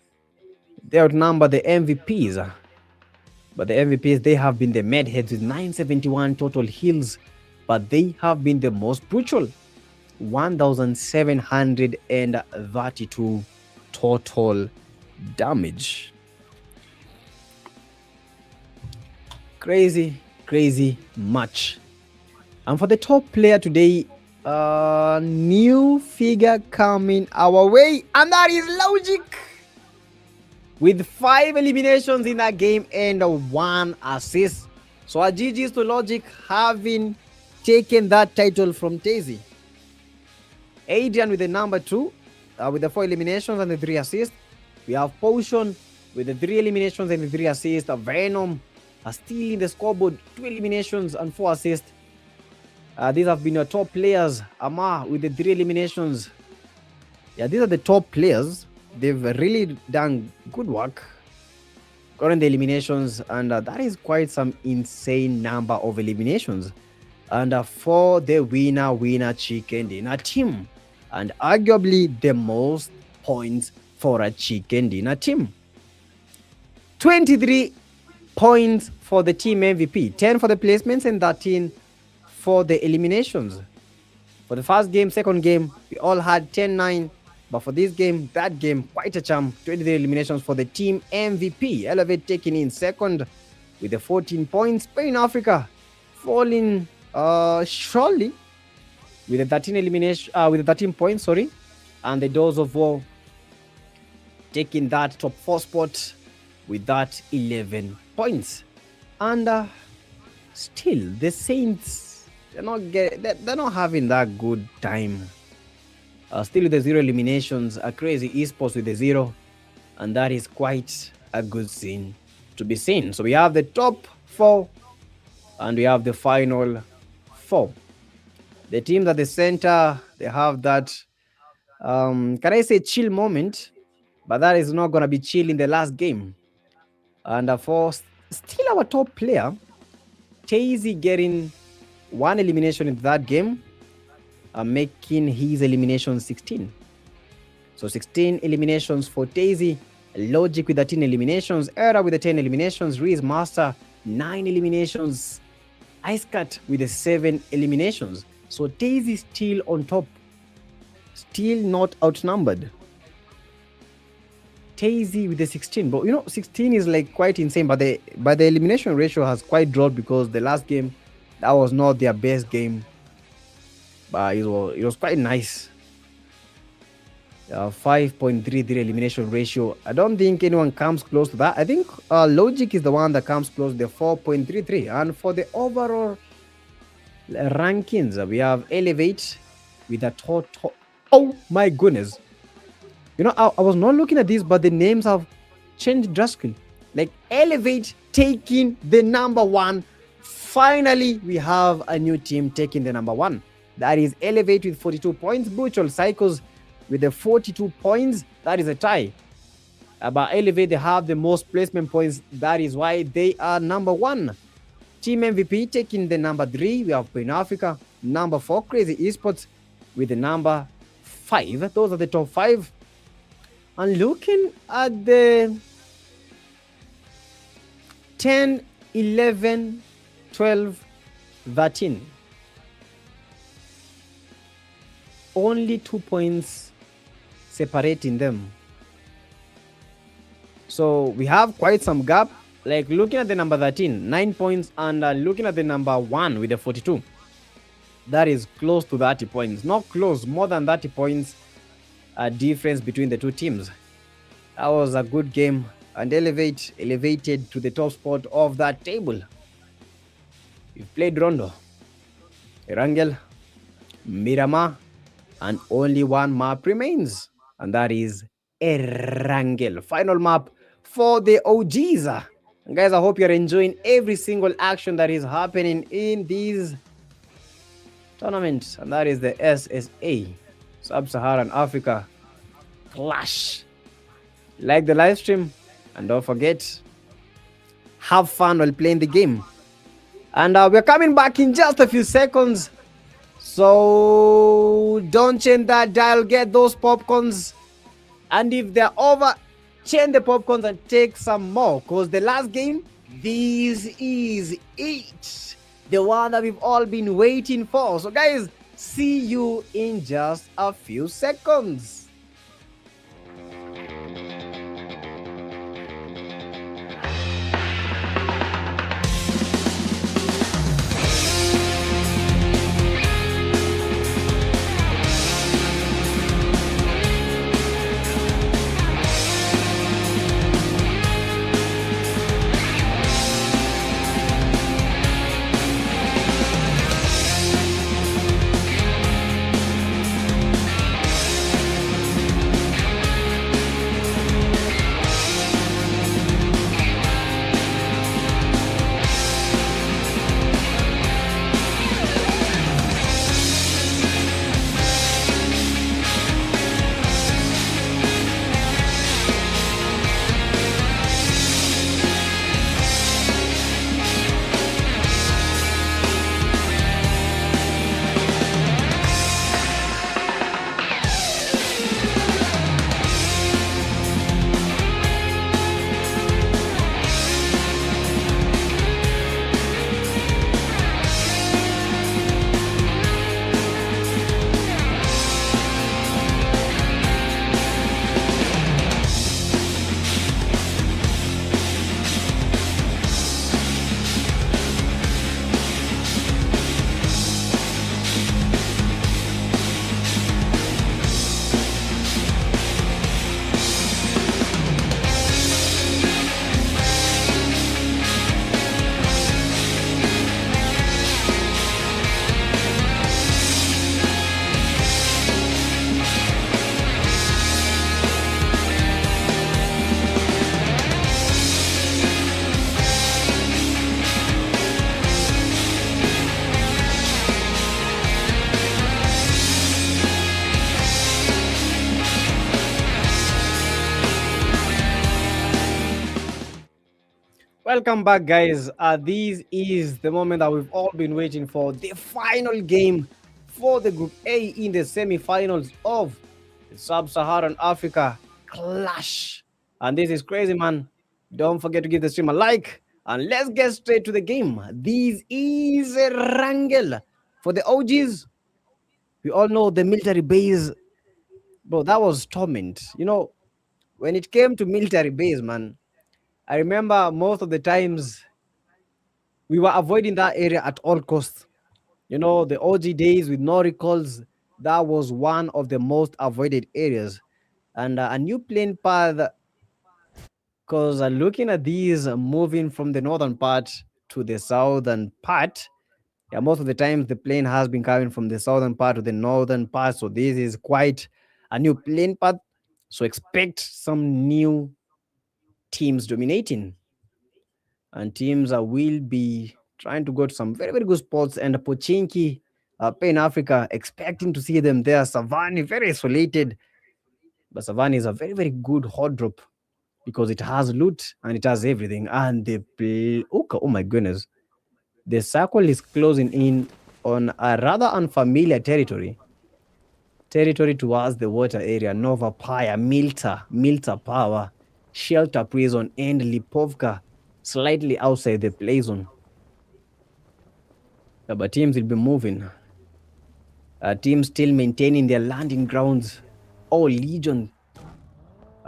they outnumber the MVPs. But the MVPs, they have been the medheads with 971 total heals, but they have been the most brutal. 1,732 total damage. Crazy match. And for the top player today, new figure coming our way, and that is Logic, with 5 eliminations in that game and 1 assist. So our GG's to Logic, having taken that title from ZEUS. Adrian with the number 2, with the 4 eliminations and the 3 assists. We have Potion with the 3 eliminations and the 3 assists. Venom still in the scoreboard, 2 eliminations and 4 assists. These have been your top players. Amar with the 3 eliminations. Yeah, these are the top players. They've really done good work on the eliminations, and that is quite some insane number of eliminations. And for the winner chicken dinner team, and arguably the most points for a chicken dinner team. 23 points for the team MVP, 10 for the placements and 13 for the eliminations. For the first game, second game, we all had 10-9. But for this game, that game, quite a charm. 23 eliminations for the team MVP. Elevate taking in second with the 14 points. Spain Africa falling shortly with the 13 elimination, with the 13 points, sorry. And the Doors of War taking that top 4 spot with that 11 points. And still, the Saints, they're not having that good time. Still with the 0 eliminations, a crazy esports with the 0, and that is quite a good scene to be seen. So we have the top 4 and we have the final 4. The teams at the center, they have that can I say chill moment, but that is not going to be chill in the last game. And for still our top player, ZEUS getting 1 elimination into that game, making his elimination 16. So 16 eliminations for ZEUS. Logic with 13 eliminations. Era with the 10 eliminations. RIZZ Master 9 eliminations. Icecat with the 7 eliminations. So ZEUS is still on top, still not outnumbered. ZEUS with the 16, but you know 16 is like quite insane. But the elimination ratio has quite dropped because the last game, that was not their best game. But it was quite nice. 5.33 elimination ratio. I don't think anyone comes close to that. I think Logic is the one that comes close to the 4.33. And for the overall rankings, we have Elevate with a total. Oh my goodness! You know, I was not looking at this, but the names have changed drastically. Like Elevate taking the number 1. Finally, we have a new team taking the number 1. That is Elevate with 42 points. Brutal Cycles with the 42 points. That is a tie. But Elevate, they have the most placement points. That is why they are number 1. Team MVP taking the number 3. We have Spain Africa. Number 4, Crazy Esports with the number 5. Those are the top 5. And looking at the 10, 11, 12, 13, only 2 points separating them. So we have quite some gap. Like looking at the number 13, 9 points, and looking at the number 1 with the 42, that is close to 30 points. Not close, more than 30 points difference between the two teams. That was a good game and elevated to the top spot of that table. We've played Rondo, Erangel, Miramar, and only one map remains, and that is Erangel. Final map for the OGs. And guys, I hope you're enjoying every single action that is happening in these tournaments, and that is the SSA, Sub-Saharan Africa Clash. Like the live stream, and don't forget, have fun while playing the game. And we're coming back in just a few seconds, so don't change that dial. Get those popcorns, and if they're over, change the popcorns and take some more, because the last game, this is it, the one that we've all been waiting for. So guys, see you in just a few seconds. Welcome back, guys. This is the moment that we've all been waiting for. The final game for the Group A in the semi-finals of the Sub-Saharan Africa Clash. And this is crazy, man. Don't forget to give the stream a like. And let's get straight to the game. This is Erangel. For the OGs, we all know the military base. Bro, that was torment. You know, when it came to military base, man, I remember most of the times we were avoiding that area at all costs. You know, the OG days with no recalls, that was one of the most avoided areas. And a new plane path, because looking at these moving from the northern part to the southern part, yeah, most of the times the plane has been coming from the southern part to the northern part. So this is quite a new plane path. So expect some new teams dominating, and teams will be trying to go to some very, very good spots. And Pochinki, Pan Africa, expecting to see them there. Savannah, very isolated, but Savannah is a very, very good hot drop because it has loot and it has everything. And oh my goodness, the circle is closing in on a rather unfamiliar territory. Territory towards the water area, Nova Paya, Milta Power, Shelter Prison, and Lipovka, slightly outside the play zone. But teams will be moving. Teams still maintaining their landing grounds. All Legion,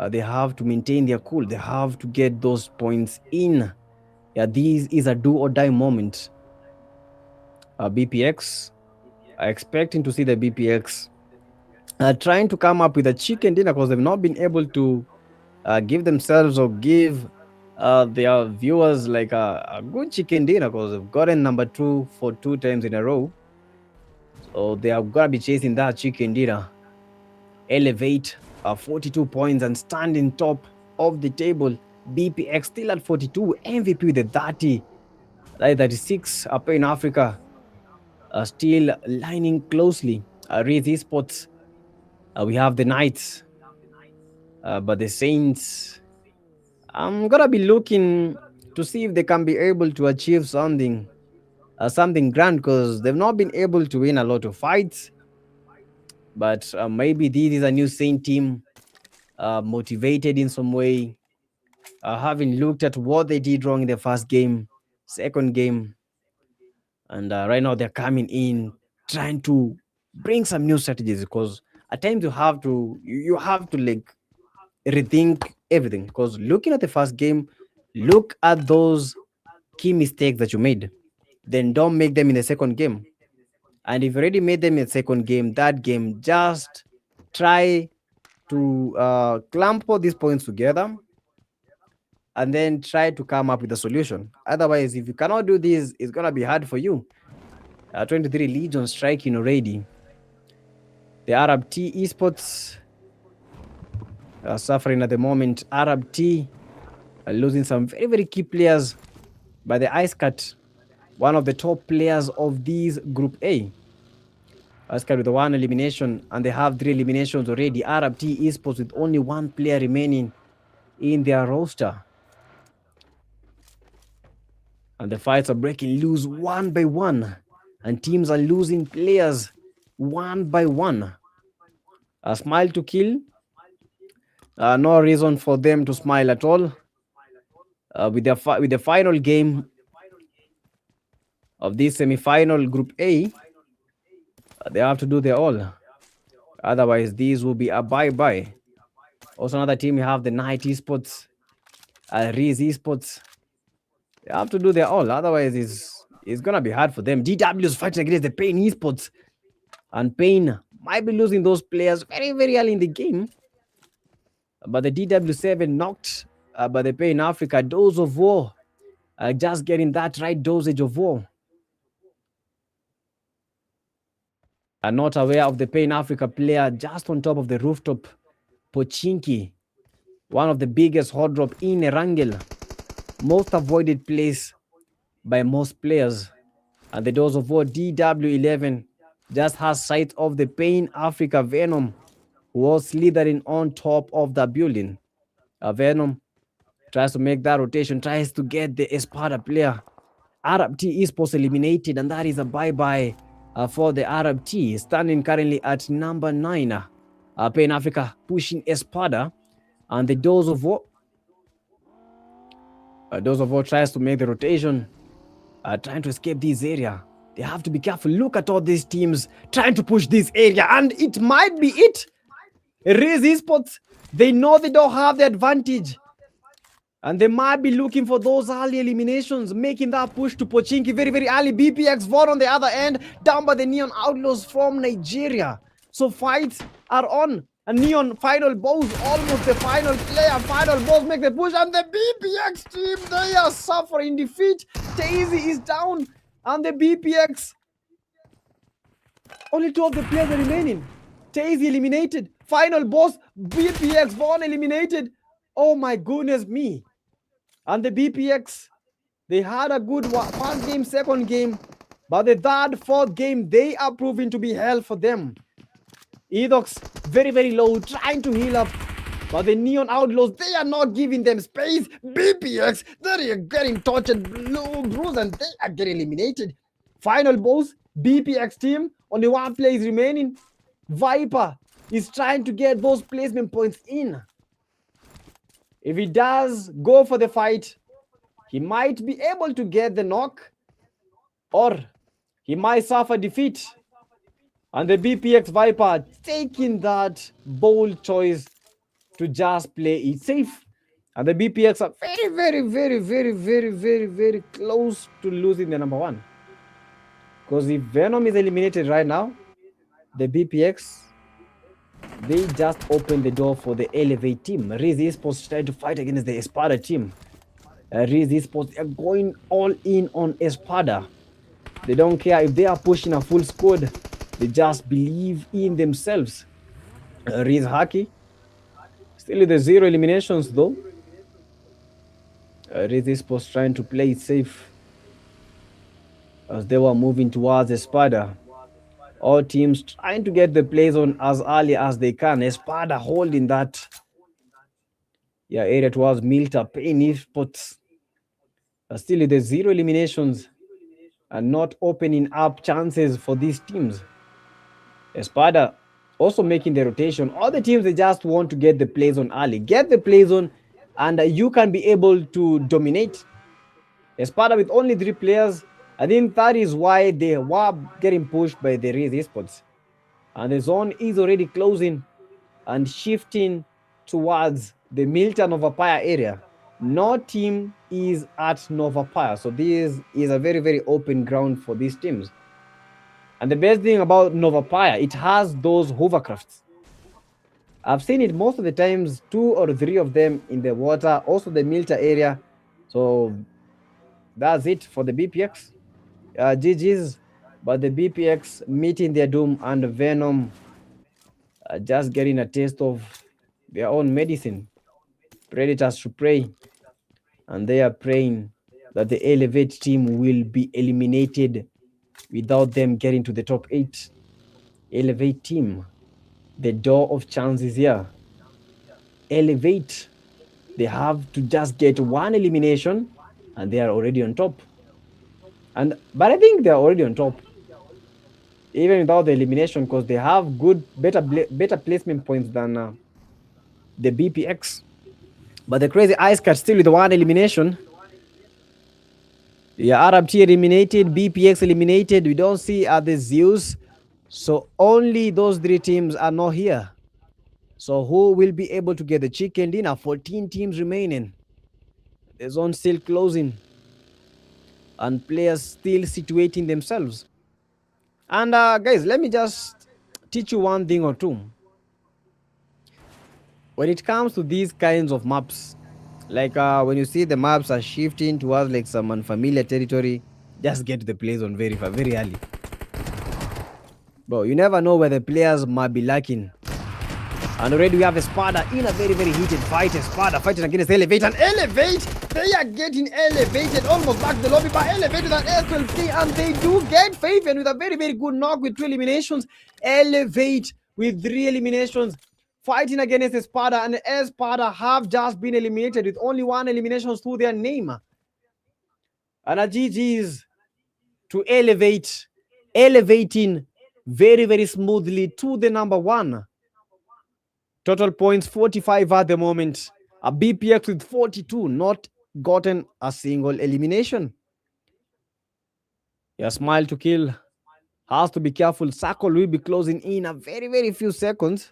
they have to maintain their cool. They have to get those points in. Yeah, this is a do or die moment. BPX, expecting to see the BPX trying to come up with a chicken dinner because they've not been able to give themselves or give their viewers like a good chicken dinner because they've gotten number 2 for 2 times in a row. So they are going to be chasing that chicken dinner. Elevate 42 points and stand in top of the table. BPX still at 42. MVP with the 30. 36 up in Africa. Still lining closely. RIZZ Esports. We have the Knights. But the Saints, I'm going to be looking to see if they can be able to achieve something grand because they've not been able to win a lot of fights. But maybe this is a new Saint team, motivated in some way, having looked at what they did wrong in the first game, second game. And right now they're coming in, trying to bring some new strategies because at times you have to like rethink everything because looking at the first game, look at those key mistakes that you made, then don't make them in the second game. And if you already made them in the second game, that game, just try to clamp all these points together and then try to come up with a solution. Otherwise, if you cannot do this, it's going to be hard for you. 23 Legion striking already. The Arab T Esports are suffering at the moment. Arab T are losing some very, very key players by the Ice Cut, one of the top players of this Group A. Ice Cut with the 1 elimination, and they have 3 eliminations already. Arab T Esports with only 1 player remaining in their roster. And the fights are breaking loose one by one, and teams are losing players one by one. A smile to kill. No reason for them to smile at all. With the final game of this semi-final Group A, they have to do their all. Otherwise, these will be a bye-bye. Also, another team, we have the Night Esports, RIZZ Esports. They have to do their all. Otherwise, it's going to be hard for them. DW is fighting against the Pain Esports. And Pain might be losing those players very, very early in the game. But the DW7 knocked by the Pain Africa. Dose of War. Just getting that right dosage of war. Are not aware of the Pain Africa player just on top of the rooftop. Pochinki. One of the biggest hot drop in Erangel. Most avoided place by most players. And the Dose of War DW11 just has sight of the Pain Africa Venom, who was slithering on top of the building. Venom tries to make that rotation, tries to get the ESPADA player. Arab T Esports eliminated, and that is a bye-bye for the Arab T, standing currently at number 9. Pain Africa pushing ESPADA, and the Dose of War. Dose of War tries to make the rotation, trying to escape this area. They have to be careful. Look at all these teams trying to push this area, and it might be it. RIZZ Esports, they know they don't have the advantage, and they might be looking for those early eliminations, making that push to Pochinki very, very early. BPX 4 on the other end, down by the Neon Outlaws from Nigeria. So fights are on. And Neon final boss, almost the final player. Final boss make the push, and the BPX team, they are suffering defeat. Daisy is down, and the BPX, only 2 of the players are remaining. Daisy eliminated. Final boss, BPX 1 eliminated. Oh my goodness me. And the BPX, they had a good first game, second game, but the third, fourth game, they are proving to be hell for them. Edox, very, very low, trying to heal up, but the Neon Outlaws, they are not giving them space. BPX, they are getting tortured, bruised, and they are getting eliminated. Final boss, BPX team, only 1 player is remaining. Viper is trying to get those placement points in. If he does go for the fight, he might be able to get the knock, or he might suffer defeat. And the BPX Viper taking that bold choice to just play it safe. And the BPX are very close to losing the number one. Because if Venom is eliminated right now, the BPX, they just opened the door for the Elevate team. RIZZ Esports trying to fight against the ESPADA team. RIZZ Esports are going all in on ESPADA. They don't care if they are pushing a full squad. They just believe in themselves. RIZZ Haki still with the 0 eliminations though. RIZZ Esports trying to play it safe as they were moving towards ESPADA. All teams trying to get the play zone as early as they can. ESPADA holding that area towards Milta Pain Esports. Still with the 0 eliminations and not opening up chances for these teams. ESPADA also making the rotation. All the teams, they just want to get the play zone early. Get the play zone and you can be able to dominate. ESPADA with only 3 players, I think that is why they were getting pushed by the RIZZ Esports. And the zone is already closing and shifting towards the Milton Novapaya area. No team is at Novapaya, so this is a very open ground for these teams. And the best thing about Novapaya, it has those hovercrafts. I've seen it most of the times, 2 or 3 of them in the water, also the Milta area. So that's it for the BPX. GG's, but the BPX meeting their doom, and Venom just getting a taste of their own medicine. Predators to pray, and they are praying that the Elevate team will be eliminated without them getting to the top 8. Elevate team, the door of chance is here. Elevate, they have to just get 1 elimination and they are already on top. But I think they are already on top even without the elimination, because they have better placement points than the BPX. But the Crazy Ice Cat still with 1 elimination. Arab T eliminated, BPX eliminated. We don't see the ZEUS. So only those 3 teams are not here. So who will be able to get the chicken dinner? 14 teams remaining. The zone still closing. And players still situating themselves. And guys, let me just teach you one thing or two. When it comes to these kinds of maps, like when you see the maps are shifting towards like some unfamiliar territory, just get to the play zone very early. Bro, you never know where the players might be lacking. And already we have ESPADA in a very heated fight. ESPADA fighting against Elevate, and Elevate, they are getting elevated almost back to the lobby, but Elevate with an S12K, and they do get Fabian with a very good knock with 2 eliminations. Elevate with 3 eliminations, fighting against ESPADA, and ESPADA have just been eliminated with only 1 elimination to their name. And a GG's to Elevate, elevating very smoothly to the number 1. Total points 45 at the moment. A BPX with 42, not gotten a single elimination. Smile to kill has to be careful. Circle will be closing in a very few seconds.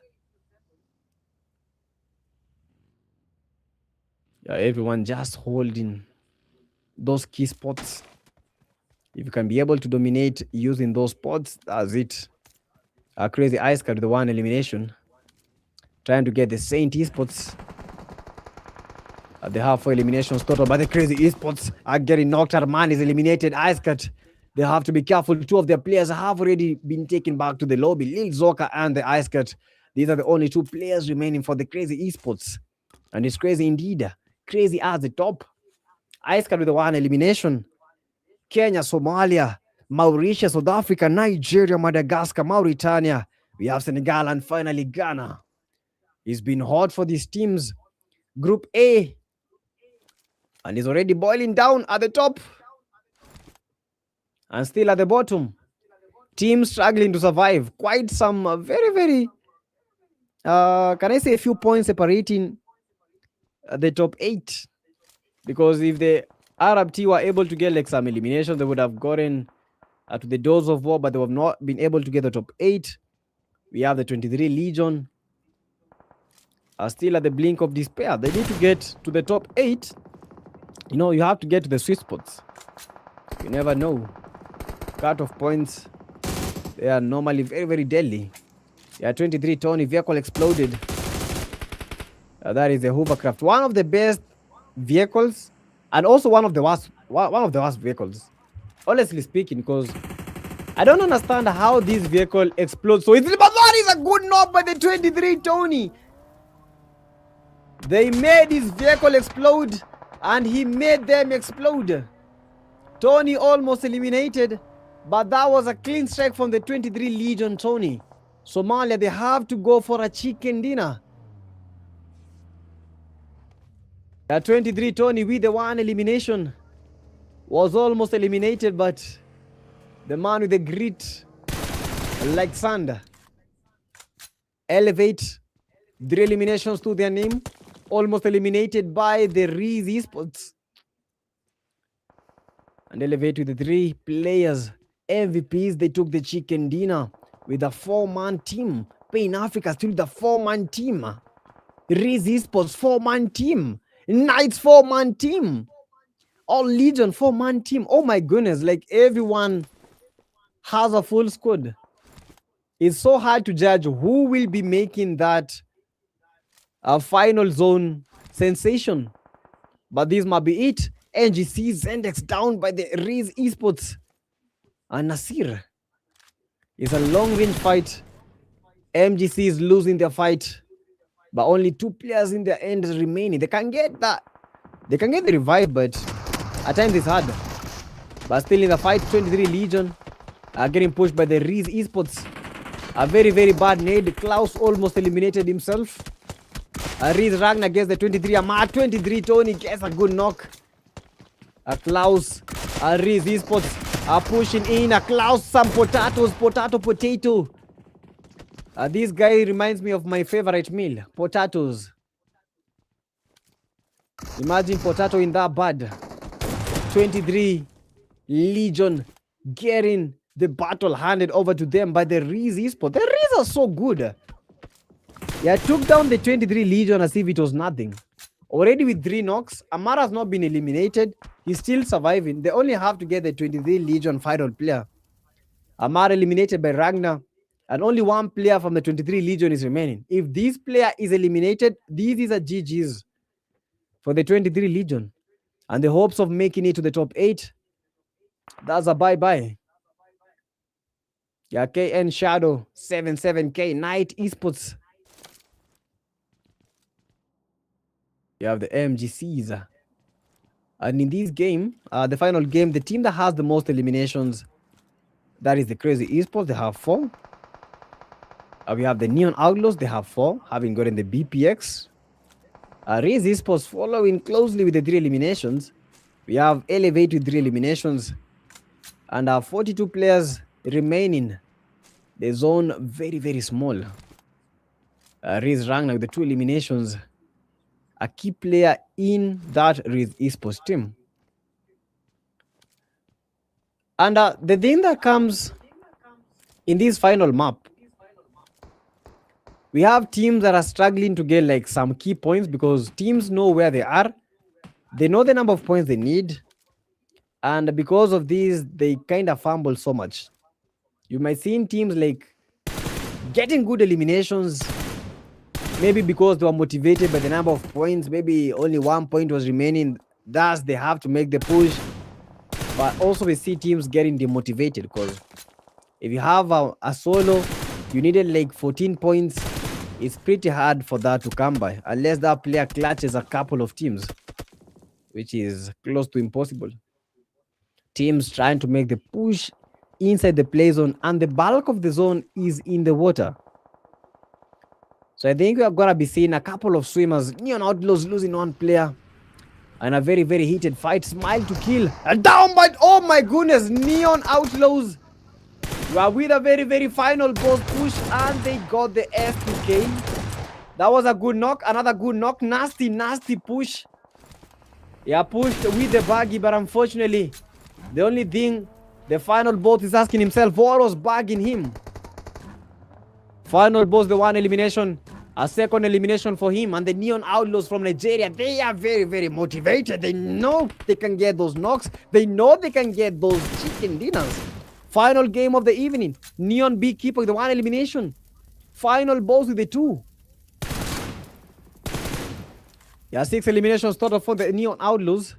Everyone just holding those key spots. If you can be able to dominate using those spots, that's it. A Crazy Ice Cat with the 1 elimination. Trying to get the Saint Esports. They have 4 eliminations total, but the Crazy Esports are getting knocked out. Man is eliminated. Ice Cat, they have to be careful. 2 of their players have already been taken back to the lobby. Lil Zoka and the Ice Cat. These are the only 2 players remaining for the Crazy Esports. And it's crazy indeed. Crazy at the top. Ice Cat with the 1 elimination. Kenya, Somalia, Mauritius, South Africa, Nigeria, Madagascar, Mauritania. We have Senegal and finally Ghana. It's been hot for these teams. Group A. And it's already boiling down at the top. And still at the bottom. Teams struggling to survive. Quite some very, very, can I say a few points separating the top 8? Because if the Arab team were able to get like some elimination, they would have gotten to the doors of war, but they have not been able to get the top 8. We have the 23 Legion are still at the blink of despair. They need to get to the top 8. You know, you have to get to the sweet spots. You never know. Cut-off points, they are normally very, very deadly. Yeah, 23 Tony vehicle exploded. That is a hovercraft. One of the best vehicles and also one of the worst vehicles. Honestly speaking, because I don't understand how this vehicle explodes so easily. But that is a good knock by the 23 Tony. They made his vehicle explode and he made them explode. Tony almost eliminated, but that was a clean strike from the 23 Legion Tony. Somalia, they have to go for a chicken dinner. The 23 Tony with the one elimination was almost eliminated, but the man with the grit like sand elevate 3 eliminations to their name, almost eliminated by the RIZZ Esports, and elevate with the 3 players MVPs. They took the chicken dinner with a 4-man team. Pain Africa still the 4-man team. RIZZ Esports 4-man team. Knights 4-man team. All Legion 4-man team. Oh my goodness, like everyone has a full squad. It's so hard to judge who will be making that final zone sensation. But this might be it. NGC Zendex down by the RIZZ Esports. And Nasir. It's a long-range fight. MGC is losing their fight, but only 2 players in the end remaining. They can get that. They can get the revive, but at times it's hard. But still in the fight, 23 Legion are getting pushed by the RIZZ Esports. A very, very bad nade. Klaus almost eliminated himself. RIZZ Ragnar against the 23 Amar. 23 Tony gets a good knock. Klaus, RIZZ Esports are pushing in. Klaus, some potatoes. Potato. This guy reminds me of my favorite meal, potatoes. Imagine potato in that bad. 23 Legion getting the battle handed over to them by the RIZZ Esports. The RIZZ are so good. Yeah, took down the 23 Legion as if it was nothing. Already with 3 knocks, Amara has not been eliminated. He's still surviving. They only have to get the 23 Legion final player. Amara eliminated by Ragnar. And only 1 player from the 23 Legion is remaining. If this player is eliminated, this is a GG's for the 23 Legion. And the hopes of making it to the top 8, that's a bye-bye. Yeah, KN Shadow, 77K, Knight Esports. You have the MGCs. And in this game, the final game, the team that has the most eliminations, that is the Crazy Esports. They have 4. We have the Neon Outlaws. They have 4, having gotten the BPX. RIZZ Esports following closely with the 3 eliminations. We have Elevate with 3 eliminations. And 42 players remaining. The zone very, very small. RIZZ Ragnar with the 2 eliminations. A key player in that RIZZ Esports team. And the thing that comes in this final map, we have teams that are struggling to get like some key points because teams know where they are. They know the number of points they need. And because of this, they kind of fumble so much. You might see teams like getting good eliminations, maybe because they were motivated by the number of points. Maybe only 1 point was remaining. Thus, they have to make the push. But also we see teams getting demotivated because if you have a solo, you needed like 14 points. It's pretty hard for that to come by unless that player clutches a couple of teams, which is close to impossible. Teams trying to make the push inside the play zone, and the bulk of the zone is in the water. So I think we are going to be seeing a couple of swimmers. Neon Outlaws losing 1 player. And a very, very heated fight. Smile to kill. And down by... Oh my goodness. Neon Outlaws Well, with a very, very final boss push, and they got the S2K. That was a good knock. Another good knock. Nasty, nasty push. Yeah, pushed with the buggy, but unfortunately, the only thing the final boss is asking himself, what was bugging him? Final boss, the one elimination, a second elimination for him, and the Neon Outlaws from Nigeria, they are very, very motivated. They know they can get those knocks. They know they can get those chicken dinners. Final game of the evening. Neon Beekeeper with the one elimination. Final boss with the 2. Yeah, 6 eliminations total for the Neon Outlaws.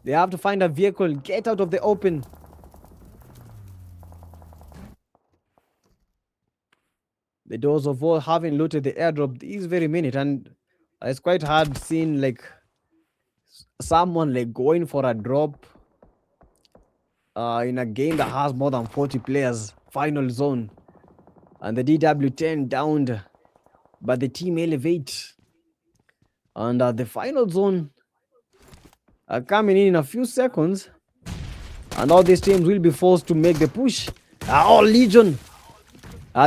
They have to find a vehicle, get out of the open. The doors of war haven't looted the airdrop this very minute, and it's quite hard seeing like someone like going for a drop in a game that has more than 40 players. Final zone, and the DW10 downed, but the team elevate, and the final zone are coming in a few seconds, and all these teams will be forced to make the push. All Legion.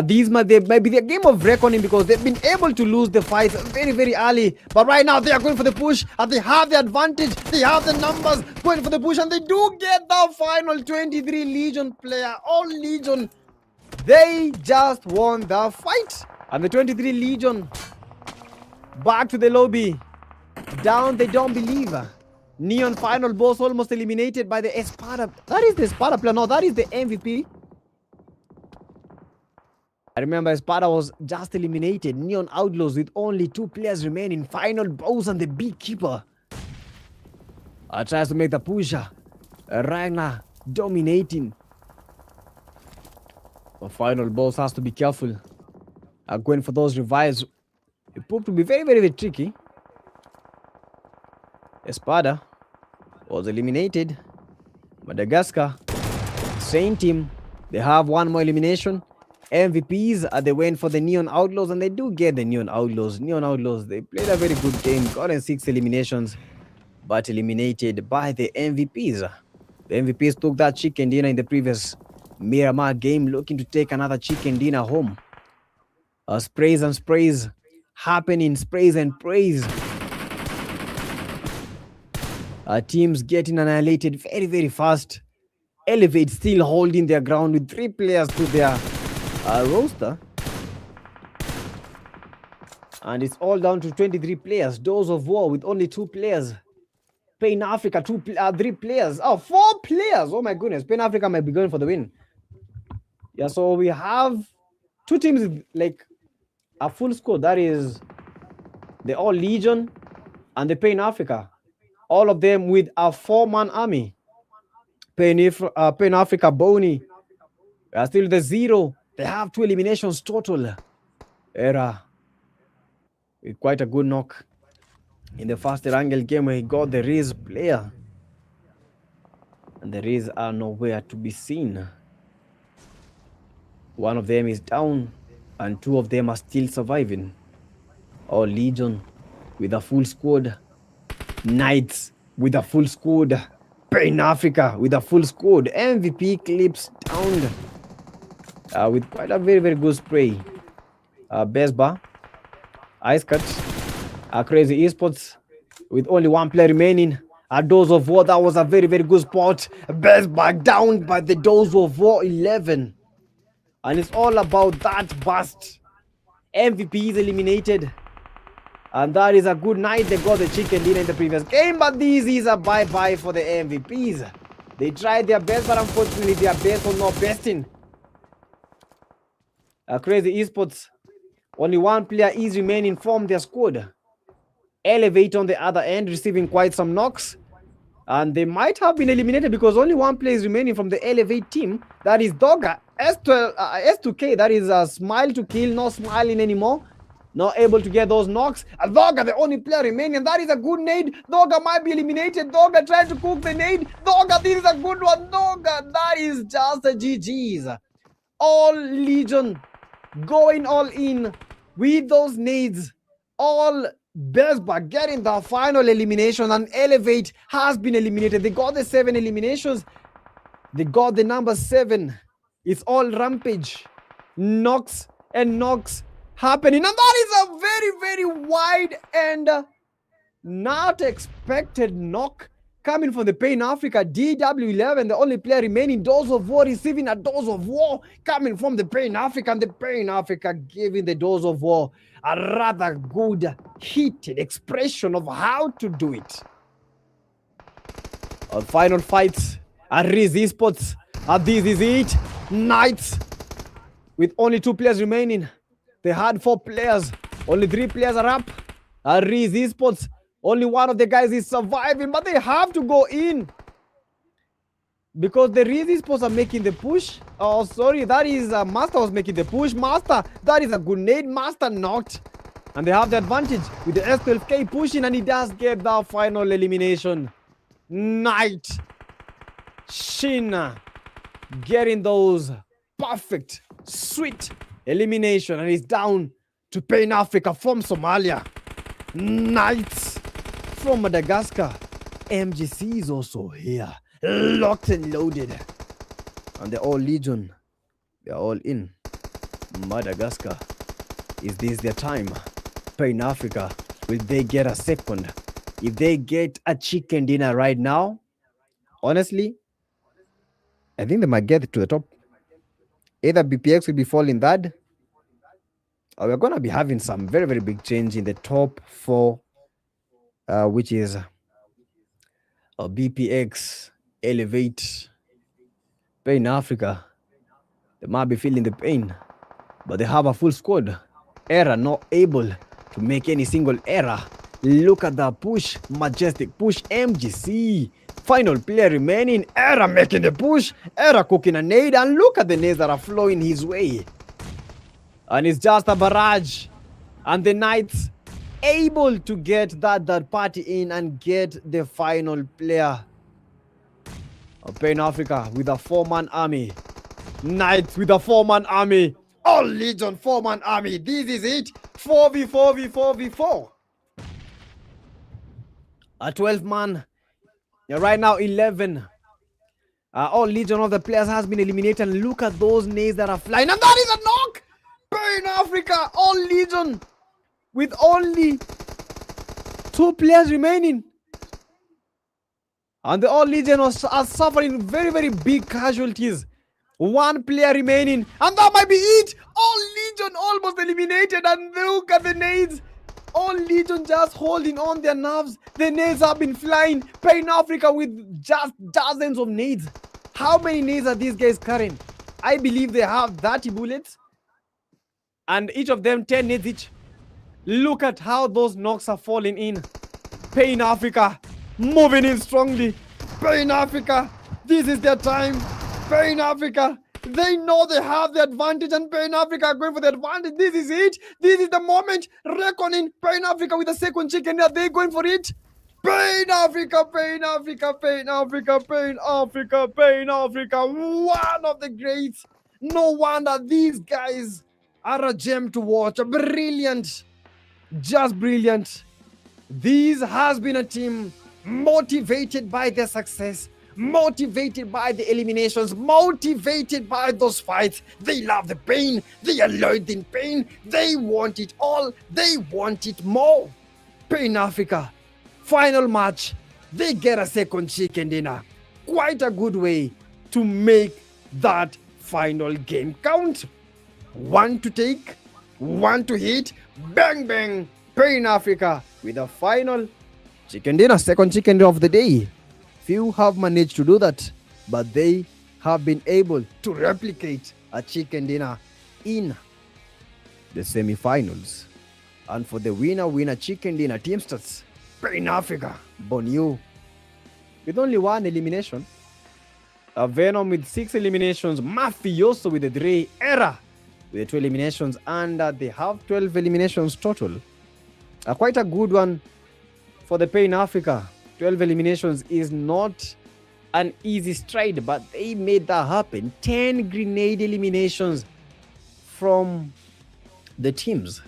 These might be the game of reckoning, because they've been able to lose the fight very, very early. But right now they are going for the push, and they have the advantage. They have the numbers going for the push, and they do get the final 23 Legion player. All Legion, they just won the fight. And the 23 Legion back to the lobby. Down, they don't believe. Neon final boss almost eliminated by the ESPADA. That is the ESPADA player. No, that is the MVP. I remember ESPADA was just eliminated. Neon Outlaws with only 2 players remaining. Final boss and the Beekeeper tries to make the pusher. Ragnar dominating. The final boss has to be careful. Going for those revives. It proved to be very, very, very tricky. ESPADA was eliminated. Madagascar, same team. They have 1 more elimination. MVPs, they went for the Neon Outlaws, and they do get the Neon Outlaws. Neon Outlaws, they played a very good game, gotten 6 eliminations, but eliminated by the MVPs. The MVPs took that chicken dinner in the previous Miramar game, looking to take another chicken dinner home. Sprays and sprays happening, sprays and praise. Teams getting annihilated very, very fast. Elevate still holding their ground with 3 players to their roster, and it's all down to 23 players. Doors of War with only 2 players. Pain Africa 3 players. 4 players. Oh my goodness, Pain Africa might be going for the win. Yeah, so we have 2 teams with like a full squad. That is the All Legion and the Pain Africa, all of them with a 4-man army. Pain Africa Bony still the 0. They have 2 eliminations total. Era with quite a good knock in the first Erangel game where he got the RIZZ player. And the RIZZ are nowhere to be seen. 1 of them is down, and 2 of them are still surviving. All Legion with a full squad. Knights with a full squad. Pain Africa with a full squad. MVP Clips down. With quite a very, very good spray. Best Bar, Ice Cut, CZY Esports with only 1 player remaining. Doors of War, that was a very, very good spot. Best Bar down by the Doors of War 11. And it's all about that bust. MVP is eliminated. And that is a good night. They got the chicken dinner in the previous game, but this is a bye-bye for the MVPs. They tried their best, but unfortunately their best was not besting. CZY Esports, only 1 player is remaining from their squad. Elevate on the other end, receiving quite some knocks. And they might have been eliminated because only 1 player is remaining from the Elevate team. That is Dogga. S2K, that is a Smile to Kill, not smiling anymore. Not able to get those knocks. Dogga, the only player remaining. And that is a good nade. Dogga might be eliminated. Dogga trying to cook the nade. Dogga, this is a good one. Dogga, that is just a GG's. All Legion going all in with those nades. All Best Bar getting the final elimination, and Elevate has been eliminated. They got the 7 eliminations. They got the number 7 It's all rampage. Knocks and knocks happening. And that is a very, very wide and not expected knock coming from the Pain Africa. DW11, the only player remaining. Dose of War receiving a dose of war coming from the Pain Africa. And the Pain Africa giving the dose of war a rather good, heated expression of how to do it. Our final fights at RIZZ ESPORTS. This is it. Knights with only 2 players remaining. They had 4 players. Only 3 players are up. At RIZZ ESPORTS, only one of the guys is surviving, but they have to go in because the RIZZ ESPORTS are making the push. Oh, sorry, that is Master was making the push. Master, that is a grenade. Master knocked, and they have the advantage with the S12K pushing, and he does get that final elimination. Knight Shina getting those perfect, sweet elimination, and he's down to Pain Africa from Somalia. Knights from Madagascar. MGC is also here, locked and loaded, and they're all Legion. They're all in Madagascar. Is this their time? Pain Africa, will they get a second? If they get a chicken dinner right now, honestly, I think they might get to the top. Either BPX will be falling third, or we're going to be having some very, very big change in the top 4, which is BPX, Elevate, Pain Africa. They might be feeling the pain, but they have a full squad. Error not able to make any single error. Look at the push, majestic push. MGC, final player remaining. Error making the push. Error cooking a nade, and look at the nades that are flowing his way. And it's just a barrage. And the Knights able to get that party in and get the final player of Pain Africa with a 4-man army. Knights with a 4-man army. All Legion 4-man army. This is it. 4v4v4v4. A 12-man. Right now 11. All Legion of the players has been eliminated. And look at those nades that are flying. And that is a knock. Pain Africa, all Legion with only 2 players remaining. And the all Legion are suffering very, very big casualties. 1 player remaining. And that might be it. All Legion almost eliminated. And look at the nades. All Legion just holding on their nerves. The nades have been flying. Pain Africa with just dozens of nades. How many nades are these guys carrying? I believe they have 30 bullets. And each of them 10 nades each. Look at how those knocks are falling in. Pain Africa moving in strongly. Pain Africa, this is their time. Pain Africa, they know they have the advantage, and Pain Africa are going for the advantage. This is it. This is the moment. Reckoning. Pain Africa with the second chicken. Are they going for it? Pain Africa, Pain Africa, Pain Africa, Pain Africa, Pain Africa. One of the greats. No wonder these guys are a gem to watch. Brilliant. Just brilliant. This has been a team motivated by their success, motivated by the eliminations, motivated by those fights. They love the pain. They are loaded in pain. They want it all. They want it more. Pain Africa, final match. They get a second chicken dinner. Quite a good way to make that final game count. 1 to take, 1 to hit, bang bang. Pain Africa with a final chicken dinner, second chicken dinner of the day. Few have managed to do that, but they have been able to replicate a chicken dinner in the semi-finals. And for the winner chicken dinner, Teamsters, Pain Africa, Bonu, with only 1 elimination. A Venom with 6 eliminations, Mafioso with the 3, Error with the 2 eliminations, and they have 12 eliminations total. Quite a good one for the Pain Africa. 12 eliminations is not an easy stride, but they made that happen. 10 grenade eliminations from the teams.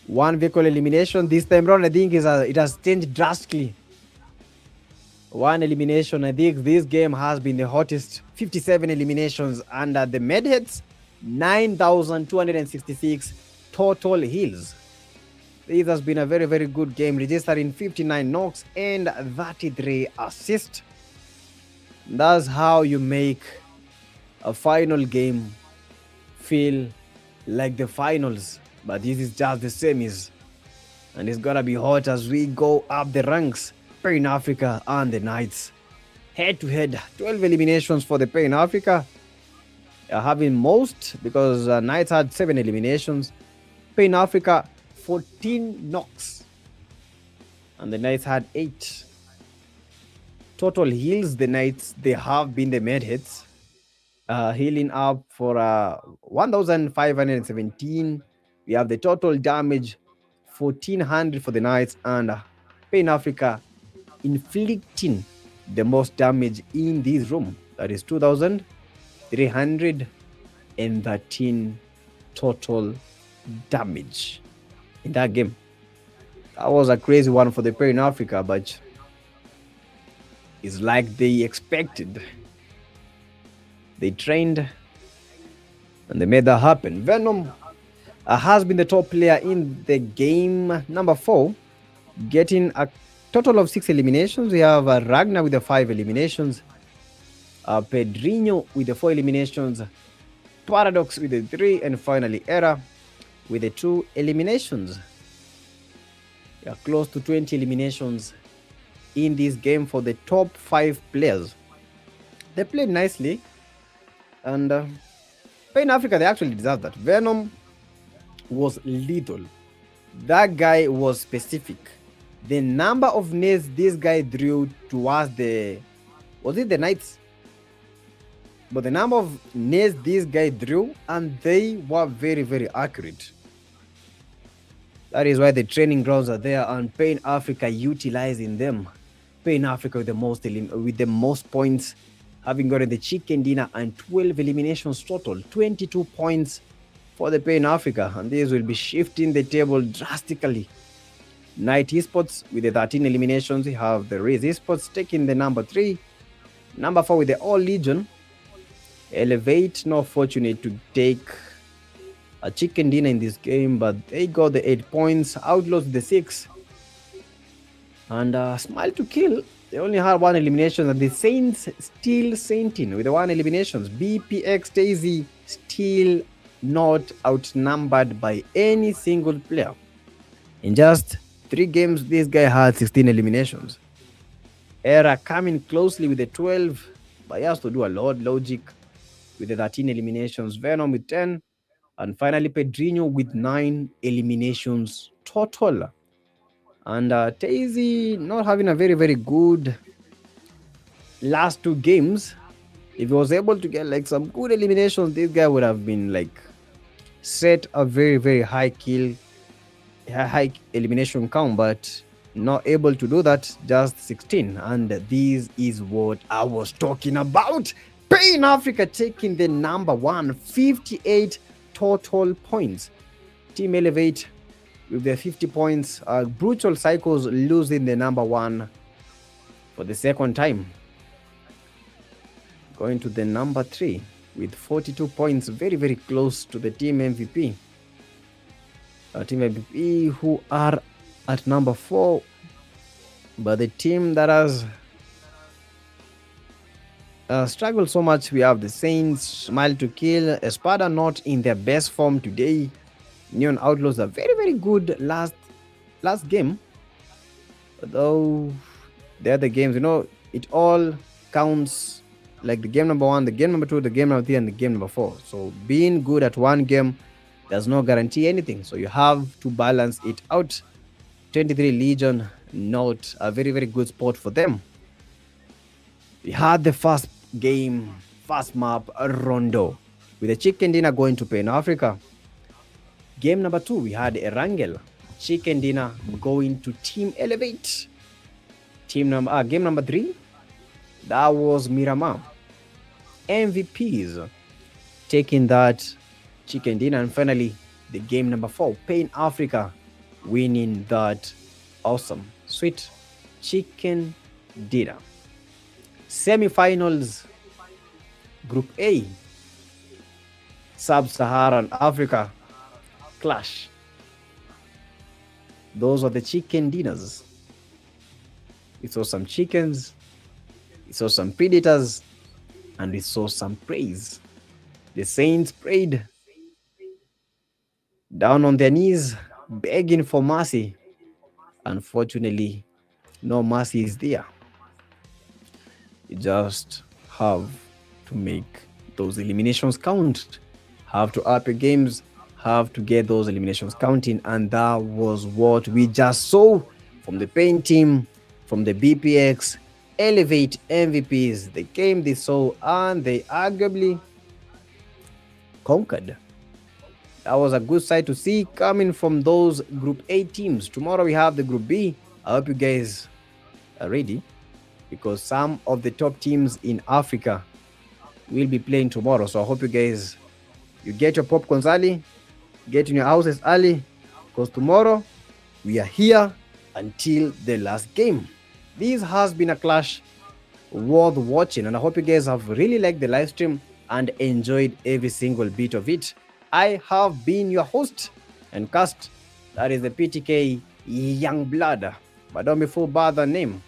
1 vehicle elimination this time around. I think it has changed drastically. One elimination. I think this game has been the hottest. 57 eliminations under the Medheads, 9,266 total heals. This has been a very, very good game, registering 59 knocks and 33 assists. That's how you make a final game feel like the finals. But this is just the semis. And it's gonna be hot as we go up the ranks. Pain Africa and the Knights. Head to head, 12 eliminations for the Pain Africa. Having most because Knights had 7 eliminations. Pain Africa, 14 knocks. And the Knights had 8. Total heals, the Knights, they have been the Medheads. Healing up for 1,517. We have the total damage, 1,400 for the Knights, and Pain Africa inflicting the most damage in this room. That is 2,313 total damage in that game. That was a crazy one for the Pain Africa, but it's like they expected. They trained and they made that happen. Venom has been the top player in the game number 4, getting a total of 6 eliminations. We have Ragnar with the 5 eliminations, Pedrinho with the 4 eliminations, Paradox with the 3, and finally Era with the 2 eliminations. We are close to 20 eliminations in this game for the top 5 players. They played nicely, and Pain Africa, they actually deserve that. Venom was lethal. That guy was specific. The number of nades this guy drew towards the... Was it the Knights? But the number of nades this guy drew, and they were very, very accurate. That is why the training grounds are there, and Pain Africa utilizing them. Pain Africa with the most points, having gotten the chicken dinner and 12 eliminations total, 22 points for the Pain Africa, and this will be shifting the table drastically. Night Esports with the 13 eliminations. We have the RIZZ Esports taking the number 3. Number 4 with the All Legion. Elevate, not fortunate to take a chicken dinner in this game, but they got the 8 points. Outlaws the 6. And Smile to Kill, they only had 1 elimination, and the Saints still sainting with the 1 eliminations. BPX Daisy still not outnumbered by any single player. In just 3 games, this guy had 16 eliminations. Era coming closely with the 12, but he has to do a lot. Logic with the 13 eliminations. Venom with 10. And finally, Pedrinho with 9 eliminations total. And Daisy not having a very, very good last 2 games. If he was able to get like some good eliminations, this guy would have been like set a very, very high elimination count, but not able to do that, just 16. And this is what I was talking about. Pain Africa taking the number 1, 58 total points. Team Elevate with their 50 points. Brutal Cycles losing the number 1 for the second time. Going to the number 3 with 42 points, very, very close to the Team MVP. Team MVP who are at number 4, but the team that has struggled so much, we have the Saints, Smile to Kill, ESPADA not in their best form today. Neon Outlaws are very, very good last game, though the other games, it all counts, like the game number 1, the game number 2, the game number 3, and the game number 4. So being good at one game does not guarantee anything, so you have to balance it out. 23 Legion, not a very, very good spot for them. We had the first game, first map, Rondo, with the chicken dinner going to Pain Africa. Game number 2, we had Erangel, chicken dinner going to Team Elevate. Game number 3, that was Miramar. MVPs taking that chicken dinner, and finally the game number 4, Pain Africa winning that awesome sweet chicken dinner. Semi-finals, Group A, Sub-Saharan Africa clash. Those are the chicken dinners. We saw some chickens, we saw some predators, and we saw some praise. The Saints prayed down on their knees, begging for mercy. Unfortunately, no mercy is there. You just have to make those eliminations count, have to up your games, have to get those eliminations counting, and that was what we just saw from the Pain team, from the BPX Elevate MVPs. They came, they saw, and they arguably conquered. That was a good sight to see coming from those Group A teams. Tomorrow we have the Group B. I hope you guys are ready, because some of the top teams in Africa will be playing tomorrow. So I hope you guys, you get your popcorns early, get in your houses early, because tomorrow we are here until the last game. This has been a clash worth watching, and I hope you guys have really liked the live stream and enjoyed every single bit of it. I have been your host and cast, that is the PTK Young Blood. But don't be fooled by the name.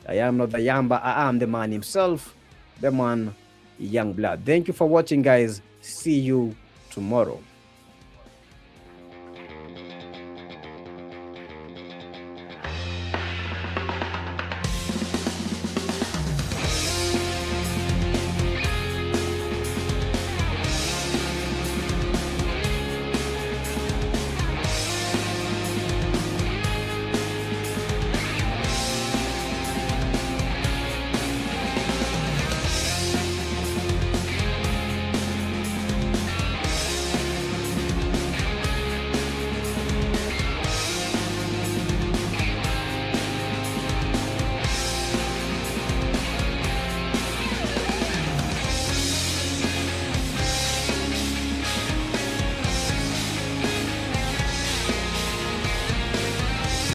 I am not the Yamba, I am the man himself, the man Young Blood. Thank you for watching, guys. See you tomorrow.